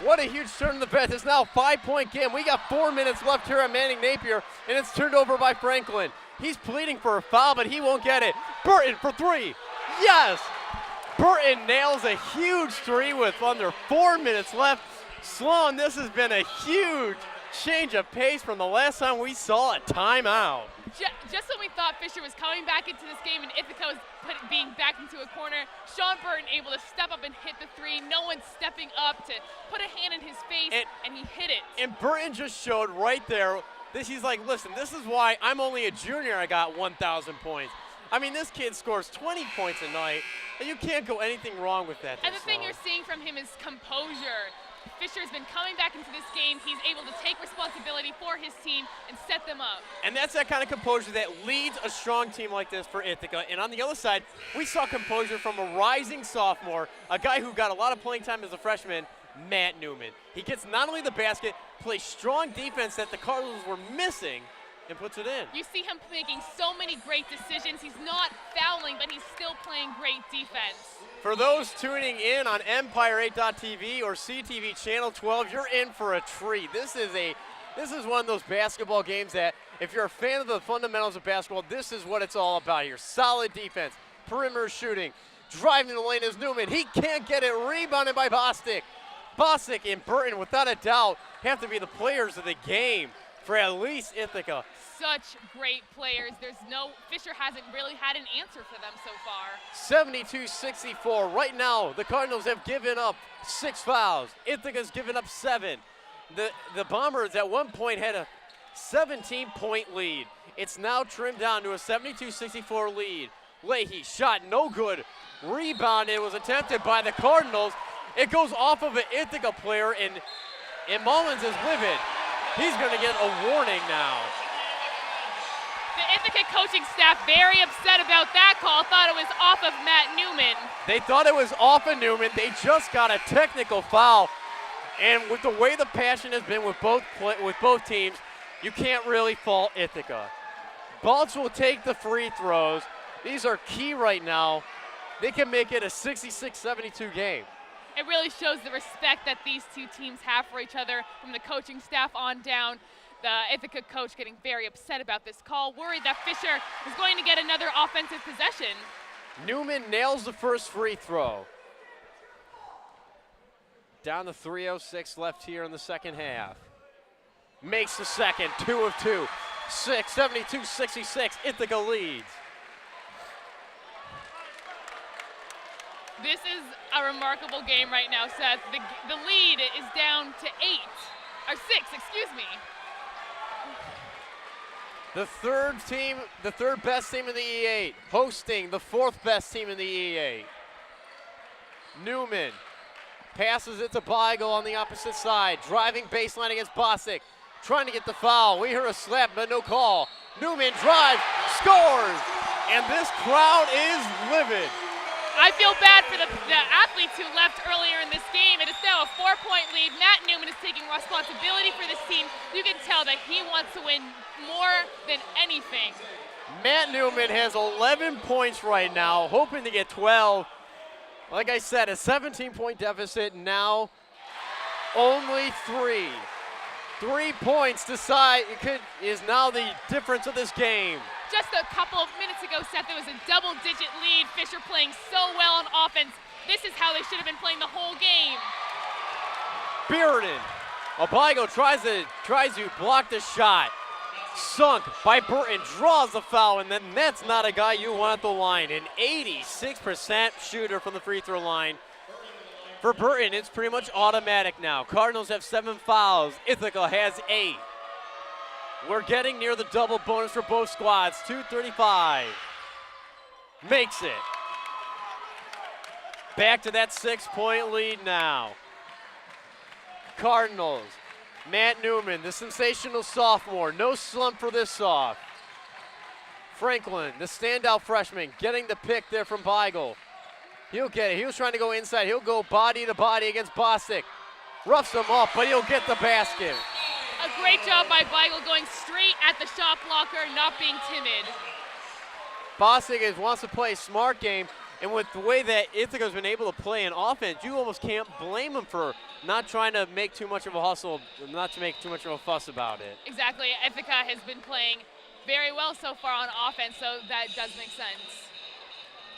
A: What a huge turn of the bet. It's now a 5-point game. We got 4 minutes left here at Manning Napier, and it's turned over by Franklin. He's pleading for a foul, but he won't get it. Burton for three. Yes! Burton nails a huge three with under 4 minutes left. Sloan, this has been a huge change of pace from the last time we saw a timeout.
B: Just when we thought Fisher was coming back into this game and Ithaca was being backed into a corner, Sean Burton able to step up and hit the three. No one stepping up to put a hand in his face, and he hit it.
A: And Burton just showed right there, he's like, listen, this is why I'm only a junior. I got 1,000 points. I mean, this kid scores 20 points a night, and you can't go anything wrong with that.
B: And the thing you're seeing from him is composure. Fisher's been coming back into this game. He's able to take responsibility for his team and set them up.
A: And that's that kind of composure that leads a strong team like this for Ithaca. And on the other side, we saw composure from a rising sophomore, a guy who got a lot of playing time as a freshman, Matt Newman. He gets not only the basket, plays strong defense that the Cardinals were missing, and puts it in.
B: You see him making so many great decisions. He's not fouling, but he's still playing great defense.
A: For those tuning in on Empire8.tv or CTV Channel 12, you're in for a treat. This is one of those basketball games that if you're a fan of the fundamentals of basketball, this is what it's all about here. Solid defense, perimeter shooting, driving the lane is Newman. He can't get it, rebounded by Bostic. Bostic and Burton, without a doubt, have to be the players of the game for at least Ithaca.
B: Such great players. Fisher hasn't really had an answer for them so far.
A: 72-64. Right now, the Cardinals have given up 6 fouls. Ithaca's given up 7. The Bombers at one point had a 17-point lead. It's now trimmed down to a 72-64 lead. Leahy shot no good. Rebound, it was attempted by the Cardinals. It goes off of an Ithaca player, and Mullins is livid. He's going to get a warning now.
B: The Ithaca coaching staff very upset about that call, thought it was off of Matt Newman.
A: They thought it was off of Newman. They just got a technical foul. And with the way the passion has been with both teams, you can't really fault Ithaca. Baltz will take the free throws. These are key right now. They can make it a 66-72 game.
B: It really shows the respect that these two teams have for each other from the coaching staff on down. The Ithaca coach getting very upset about this call, worried that Fisher is going to get another offensive possession.
A: Newman nails the first free throw. Down to 3:06 left here in the second half. Makes the second, 2 of 2. 72-66, Ithaca leads.
B: This is a remarkable game right now, Seth. The lead is down to 6, excuse me.
A: The third best team in the E8, hosting the 4th best team in the E8. Newman passes it to Beigel on the opposite side, driving baseline against Bostic, trying to get the foul. We hear a slap, but no call. Newman drives, scores, and this crowd is livid.
B: I feel bad for the athletes who left earlier in this game. It is now a 4-point lead. Matt Newman is taking responsibility for this team. You can tell that he wants to win more than anything.
A: Matt Newman has 11 points right now, hoping to get 12. Like I said, a 17-point deficit, now only 3. 3 points is now the difference of this game.
B: Just a couple of minutes ago, Seth, there was a double-digit lead. Fisher playing so well on offense. This is how they should have been playing the whole game.
A: Bearden. Beigel tries to block the shot. Sunk by Burton, draws the foul, and then that's not a guy you want at the line. An 86% shooter from the free throw line. For Burton, it's pretty much automatic now. Cardinals have 7 fouls. Ithaca has 8. We're getting near the double bonus for both squads. 2:35. Makes it. Back to that 6-point lead now. Cardinals. Matt Newman, the sensational sophomore. No slump for this soph. Franklin, the standout freshman, getting the pick there from Beigel. He'll get it. He was trying to go inside. He'll go body to body against Bostic. roughs him up, but he'll get the basket.
B: A great job by Beigel going straight at the shot blocker, not being timid.
A: Bostic wants to play a smart game, and with the way that Ithaca's been able to play an offense, you almost can't blame him for not trying to make too much of a hustle, not to make too much of a fuss about it.
B: Exactly. Ithaca has been playing very well so far on offense, so that does make sense.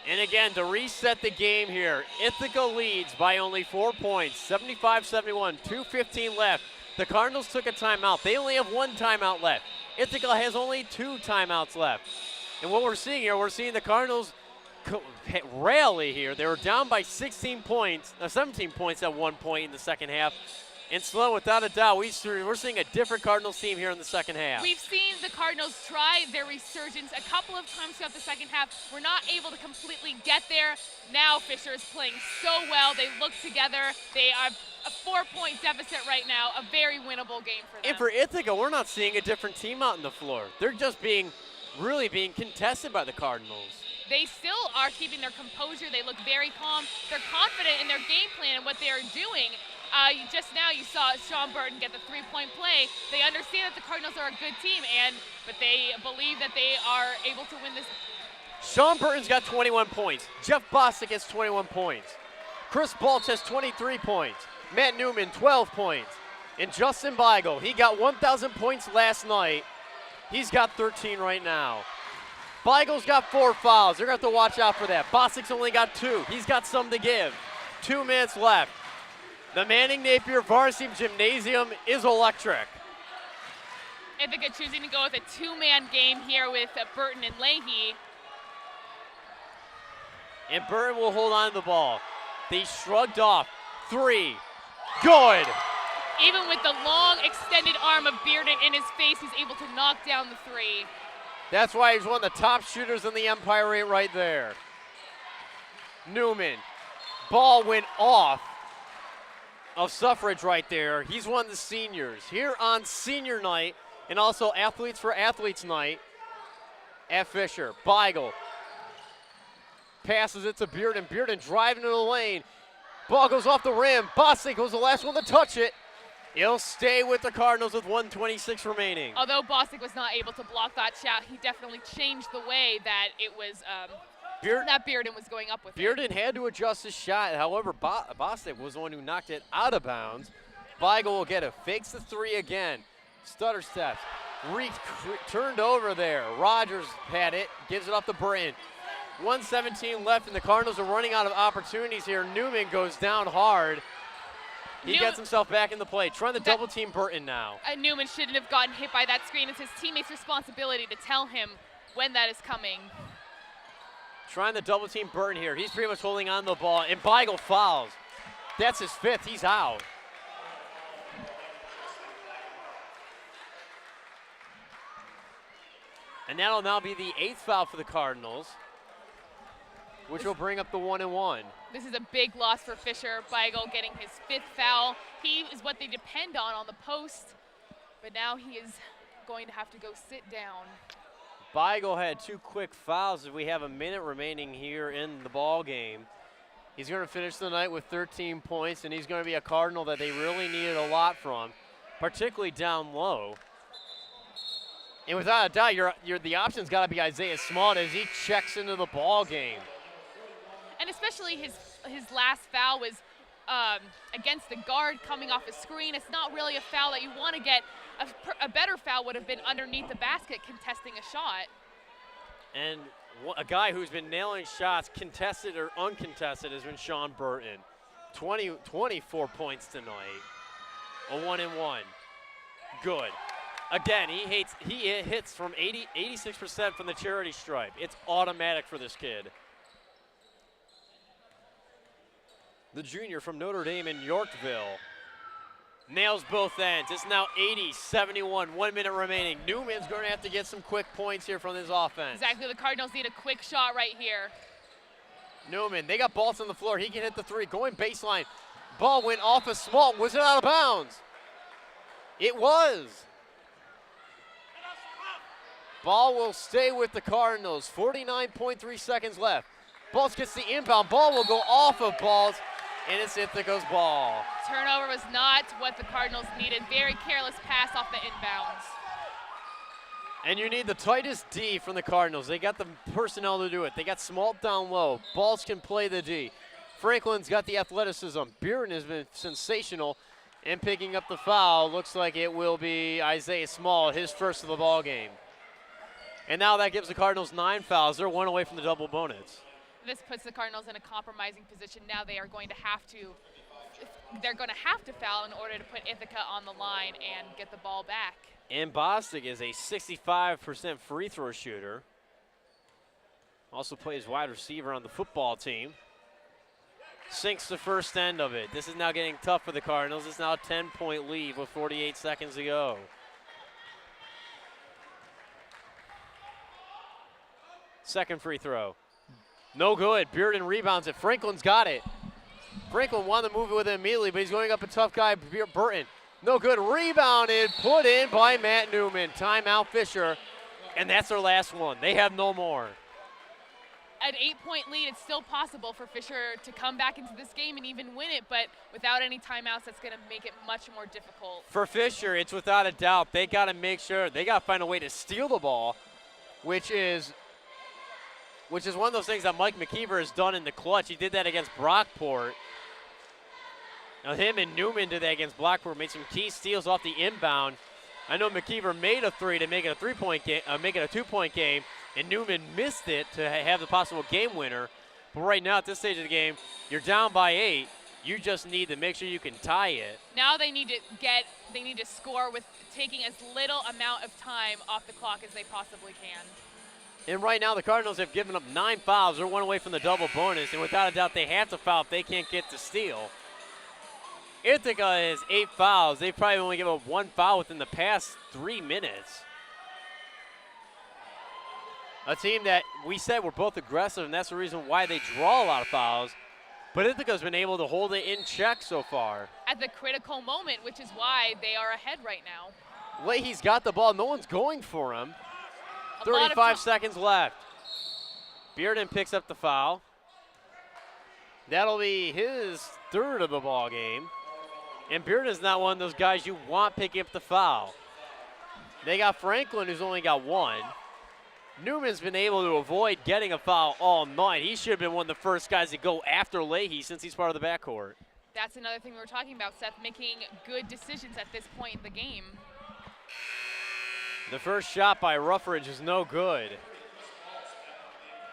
A: And again, to reset the game here, Ithaca leads by only 4 points, 75-71, 2:15 left. The Cardinals took a timeout. They only have 1 timeout left. Ithaca has only 2 timeouts left. And what we're seeing here, we're seeing the Cardinals rally here. They were down by 17 points at one point in the second half. And Sloan, without a doubt, we're seeing a different Cardinals team here in the second half.
B: We've seen the Cardinals try their resurgence a couple of times throughout the second half. We're not able to completely get there. Now Fisher is playing so well. They look together. They are a 4-point deficit right now, a very winnable game for them.
A: And for Ithaca, we're not seeing a different team out on the floor. They're just really being contested by the Cardinals.
B: They still are keeping their composure. They look very calm. They're confident in their game plan and what they are doing. Just now you saw Sean Burton get the 3-point play. They understand that the Cardinals are a good team, but they believe that they are able to win this.
A: Sean Burton's got 21 points. Jeff Bostic has 21 points. Chris Balch has 23 points. Matt Newman, 12 points. And Justin Beigel, he got 1,000 points last night. He's got 13 right now. Beigel's got 4 fouls. They're going to have to watch out for that. Bostic's only got 2. He's got some to give. 2 minutes left. The Manning Napier Varsity Gymnasium is electric.
B: Ithaca choosing to go with a 2-man game here with Burton and Leahy.
A: And Burton will hold on to the ball. They shrugged off. 3. Good.
B: Even with the long extended arm of Bearden in his face, he's able to knock down the 3.
A: That's why he's one of the top shooters in the Empire 8 right there. Newman. Ball went off of Suffrage right there. He's one of the seniors. Here on senior night and also Athletes for Athletes night at Fisher. Beigel passes it to Bearden. Bearden driving to the lane. Ball goes off the rim. Bostic was the last one to touch it. He'll stay with the Cardinals with 1:26 remaining.
B: Although Bostic was not able to block that shot, he definitely changed the way that it was that Bearden was going up with
A: Bearden had to adjust his shot. However, Bostic was the one who knocked it out of bounds. Beigel will get it. Fakes the 3 again. Stutter steps. Turned over there. Rogers had it. Gives it up to Burton. 1:17 left, and the Cardinals are running out of opportunities here. Newman goes down hard. He gets himself back in the play. Trying to double team Burton now.
B: Newman shouldn't have gotten hit by that screen. It's his teammates' responsibility to tell him when that is coming.
A: Trying to double team Burton here. He's pretty much holding on to the ball, and Beigel fouls. That's his 5th. He's out. And that'll now be the 8th foul for the Cardinals, which will bring up the 1-and-1.
B: This is a big loss for Fisher. Beigel getting his 5th foul. He is what they depend on the post, but now he is going to have to go sit down.
A: Beigel had 2 quick fouls as we have a minute remaining here in the ball game. He's going to finish the night with 13 points, and he's going to be a Cardinal that they really needed a lot from, particularly down low. And without a doubt, the option's got to be Isaiah Smollett as he checks into the ball game.
B: And especially his last foul was against the guard coming off a screen. It's not really a foul that you want to get. A better foul would have been underneath the basket contesting a shot. And
A: a guy who's been nailing shots, contested or uncontested, has been Sean Burton. 24 points tonight. A 1-and-1. Good. Again, he hits from 86% from the charity stripe. It's automatic for this kid. The junior from Notre Dame in Yorkville nails both ends. It's now 80-71, 1 minute remaining. Newman's going to have to get some quick points here from his offense.
B: Exactly, the Cardinals need a quick shot right here.
A: Newman, they got balls on the floor. He can hit the 3, going baseline. Ball went off of Small. Was it out of bounds? It was. Ball will stay with the Cardinals. 49.3 seconds left. Balls gets the inbound. Ball will go off of Balls. and it's Ithaca's ball.
B: Turnover was not what the Cardinals needed. Very careless pass off the inbounds.
A: And you need the tightest D from the Cardinals. They got the personnel to do it. They got Smalt down low. Balls can play the D. Franklin's got the athleticism. Bearden has been sensational in picking up the foul. Looks like it will be Isaiah Small, his first of the ball game. And now that gives the Cardinals 9 fouls. They're 1 away from the double bonus.
B: This puts the Cardinals in a compromising position. Now they are going to have to foul in order to put Ithaca on the line and get the ball back.
A: And Bostic is a 65% free throw shooter. Also plays wide receiver on the football team. Sinks the first end of it. This is now getting tough for the Cardinals. It's now a 10-point lead with 48 seconds to go. Second free throw. No good. Bearden rebounds it. Franklin's got it. Franklin wanted to move it with it immediately, but he's going up a tough guy, Burton. No good. Rebounded, put in by Matt Newman. Timeout Fisher, and that's their last one. They have no more.
B: An 8-point lead, it's still possible for Fisher to come back into this game and even win it, but without any timeouts, that's going to make it much more difficult.
A: For Fisher, it's without a doubt. They got to make sure, they got to find a way to steal the ball, which is one of those things that Mike McKeever has done in the clutch. He did that against Brockport. Now him and Newman did that against Brockport, made some key steals off the inbound. I know McKeever made a three to make it a 3-point game, make it a 2-point game, and Newman missed it to have the possible game winner. But right now at this stage of the game, you're down by 8. You just need to make sure you can tie it.
B: Now they need to score with taking as little amount of time off the clock as they possibly can.
A: And right now the Cardinals have given up 9 fouls. They're 1 away from the double bonus, and without a doubt they have to foul if they can't get the steal. Ithaca has 8 fouls. They've probably only given up 1 foul within the past 3 minutes. A team that we said were both aggressive, and that's the reason why they draw a lot of fouls. But Ithaca's been able to hold it in check so far.
B: At the critical moment, which is why they are ahead right now.
A: Leahy's got the ball. No one's going for him. 35 seconds left. Bearden picks up the foul. That'll be his 3rd of the ball game. And Bearden's not one of those guys you want picking up the foul. They got Franklin, who's only got 1. Newman's been able to avoid getting a foul all night. He should have been one of the first guys to go after Leahy since he's part of the backcourt.
B: That's another thing we were talking about, Seth, making good decisions at this point in the game.
A: The first shot by Ruffridge is no good.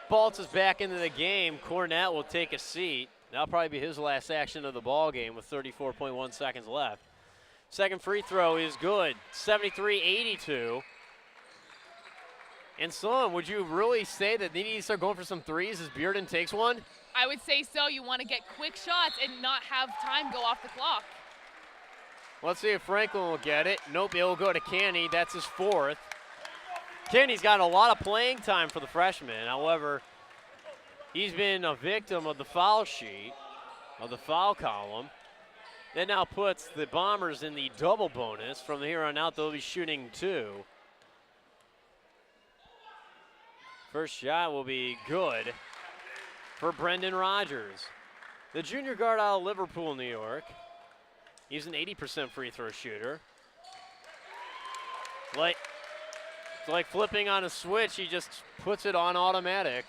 A: Baltz is back into the game. Cornett will take a seat. That'll probably be his last action of the ball game with 34.1 seconds left. Second free throw is good, 73-82. And Sloan, would you really say that they need to start going for some threes as Bearden takes one?
B: I would say so. You want to get quick shots and not have time go off the clock.
A: Let's see if Franklin will get it. Nope, it will go to Canny. That's his 4th. Canny's got a lot of playing time for the freshman. However, he's been a victim of the foul sheet, of the foul column. That now puts the Bombers in the double bonus. From here on out, they'll be shooting 2. First shot will be good for Brendan Rogers, the junior guard out of Liverpool, New York. He's an 80% free throw shooter. It's like flipping on a switch. He just puts it on automatic.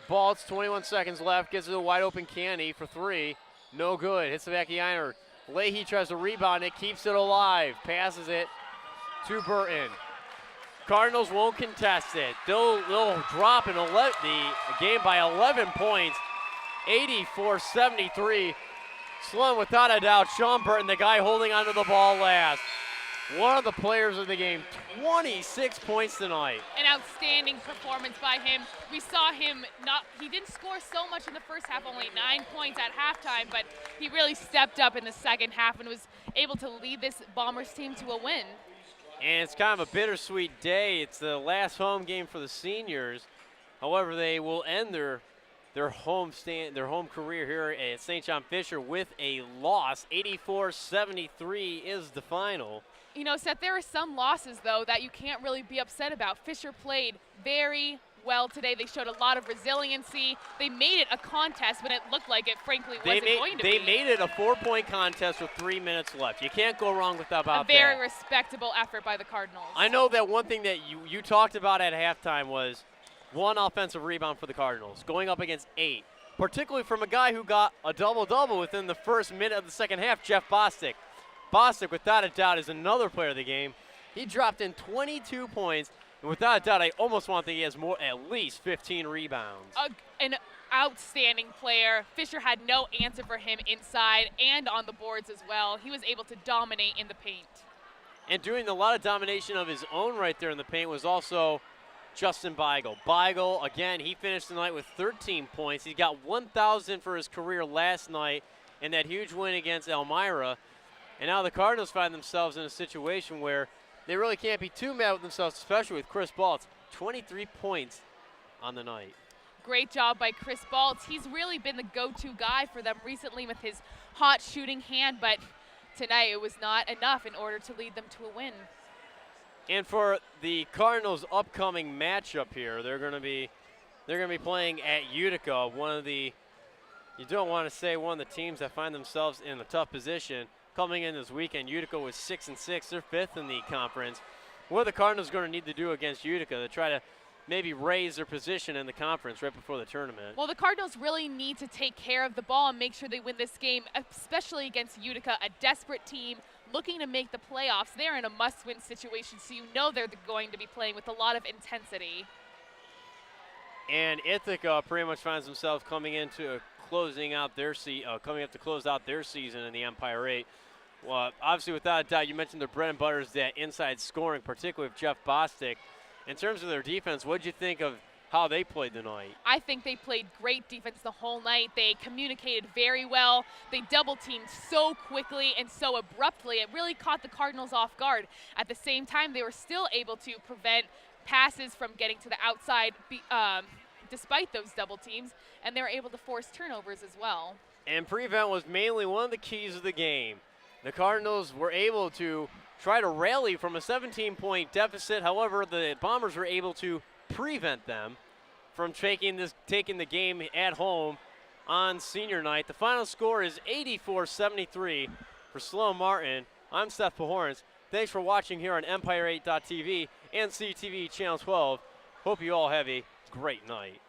A: Baltz, 21 seconds left, gets it to wide open Canny for 3. No good, hits the back of the iron. Leahy tries to rebound it, keeps it alive, passes it to Burton. Cardinals won't contest it. They'll drop the game by 11 points, 84-73. Sloan, without a doubt, Sean Burton, the guy holding onto the ball last. One of the players of the game, 26 points tonight.
B: An outstanding performance by him. We saw him he didn't score so much in the first half, only 9 points at halftime, but he really stepped up in the second half and was able to lead this Bombers team to a win.
A: And it's kind of a bittersweet day. It's the last home game for the seniors. However, they will end their home career here at St. John Fisher with a loss. 84-73 is the final.
B: You know, Seth, there are some losses, though, that you can't really be upset about. Fisher played very well today. They showed a lot of resiliency. They made it a contest when it looked like it, frankly, wasn't going to be.
A: They made it a 4-point contest with 3 minutes left. You can't go wrong with about that.
B: A very respectable effort by the Cardinals.
A: I know that one thing that you talked about at halftime was 1 offensive rebound for the Cardinals, going up against 8, particularly from a guy who got a double-double within the first minute of the second half, Jeff Bostic. Bostic, without a doubt, is another player of the game. He dropped in 22 points, and without a doubt, I almost want to think he has at least 15 rebounds.
B: An outstanding player. Fisher had no answer for him inside and on the boards as well. He was able to dominate in the paint.
A: And doing a lot of domination of his own right there in the paint was also Justin Beigel. Beigel, again, he finished the night with 13 points. He got 1,000 for his career last night in that huge win against Elmira. And now the Cardinals find themselves in a situation where they really can't be too mad with themselves, especially with Chris Baltz. 23 points on the night.
B: Great job by Chris Baltz. He's really been the go-to guy for them recently with his hot shooting hand, but tonight it was not enough in order to lead them to a win.
A: And for the Cardinals' upcoming matchup here, they're going to be playing at Utica, you don't want to say one of the teams that find themselves in a tough position. Coming in this weekend, Utica was 6-6. They're 5th in the conference. What are the Cardinals going to need to do against Utica to try to maybe raise their position in the conference right before the tournament?
B: Well, the Cardinals really need to take care of the ball and make sure they win this game, especially against Utica, a desperate team looking to make the playoffs. They're in a must-win situation, so you know they're going to be playing with a lot of intensity.
A: And Ithaca pretty much finds themselves coming into closing out their coming up to close out their season in the Empire 8. Well, obviously, without a doubt, you mentioned their bread and butter is that inside scoring, particularly with Jeff Bostic. In terms of their defense, what did you think of how they played tonight?
B: I think they played great defense the whole night. They communicated very well. They double-teamed so quickly and so abruptly. It really caught the Cardinals off guard. At the same time, they were still able to prevent passes from getting to the outside despite those double teams, and they were able to force turnovers as well.
A: And prevent was mainly one of the keys of the game. The Cardinals were able to try to rally from a 17-point deficit. However, the Bombers were able to prevent them from taking the game at home on senior night. The final score is 84-73 for Sloan Martin. I'm Seth Pahorns. Thanks for watching here on Empire8.tv and CTV Channel 12. Hope you all have a great night.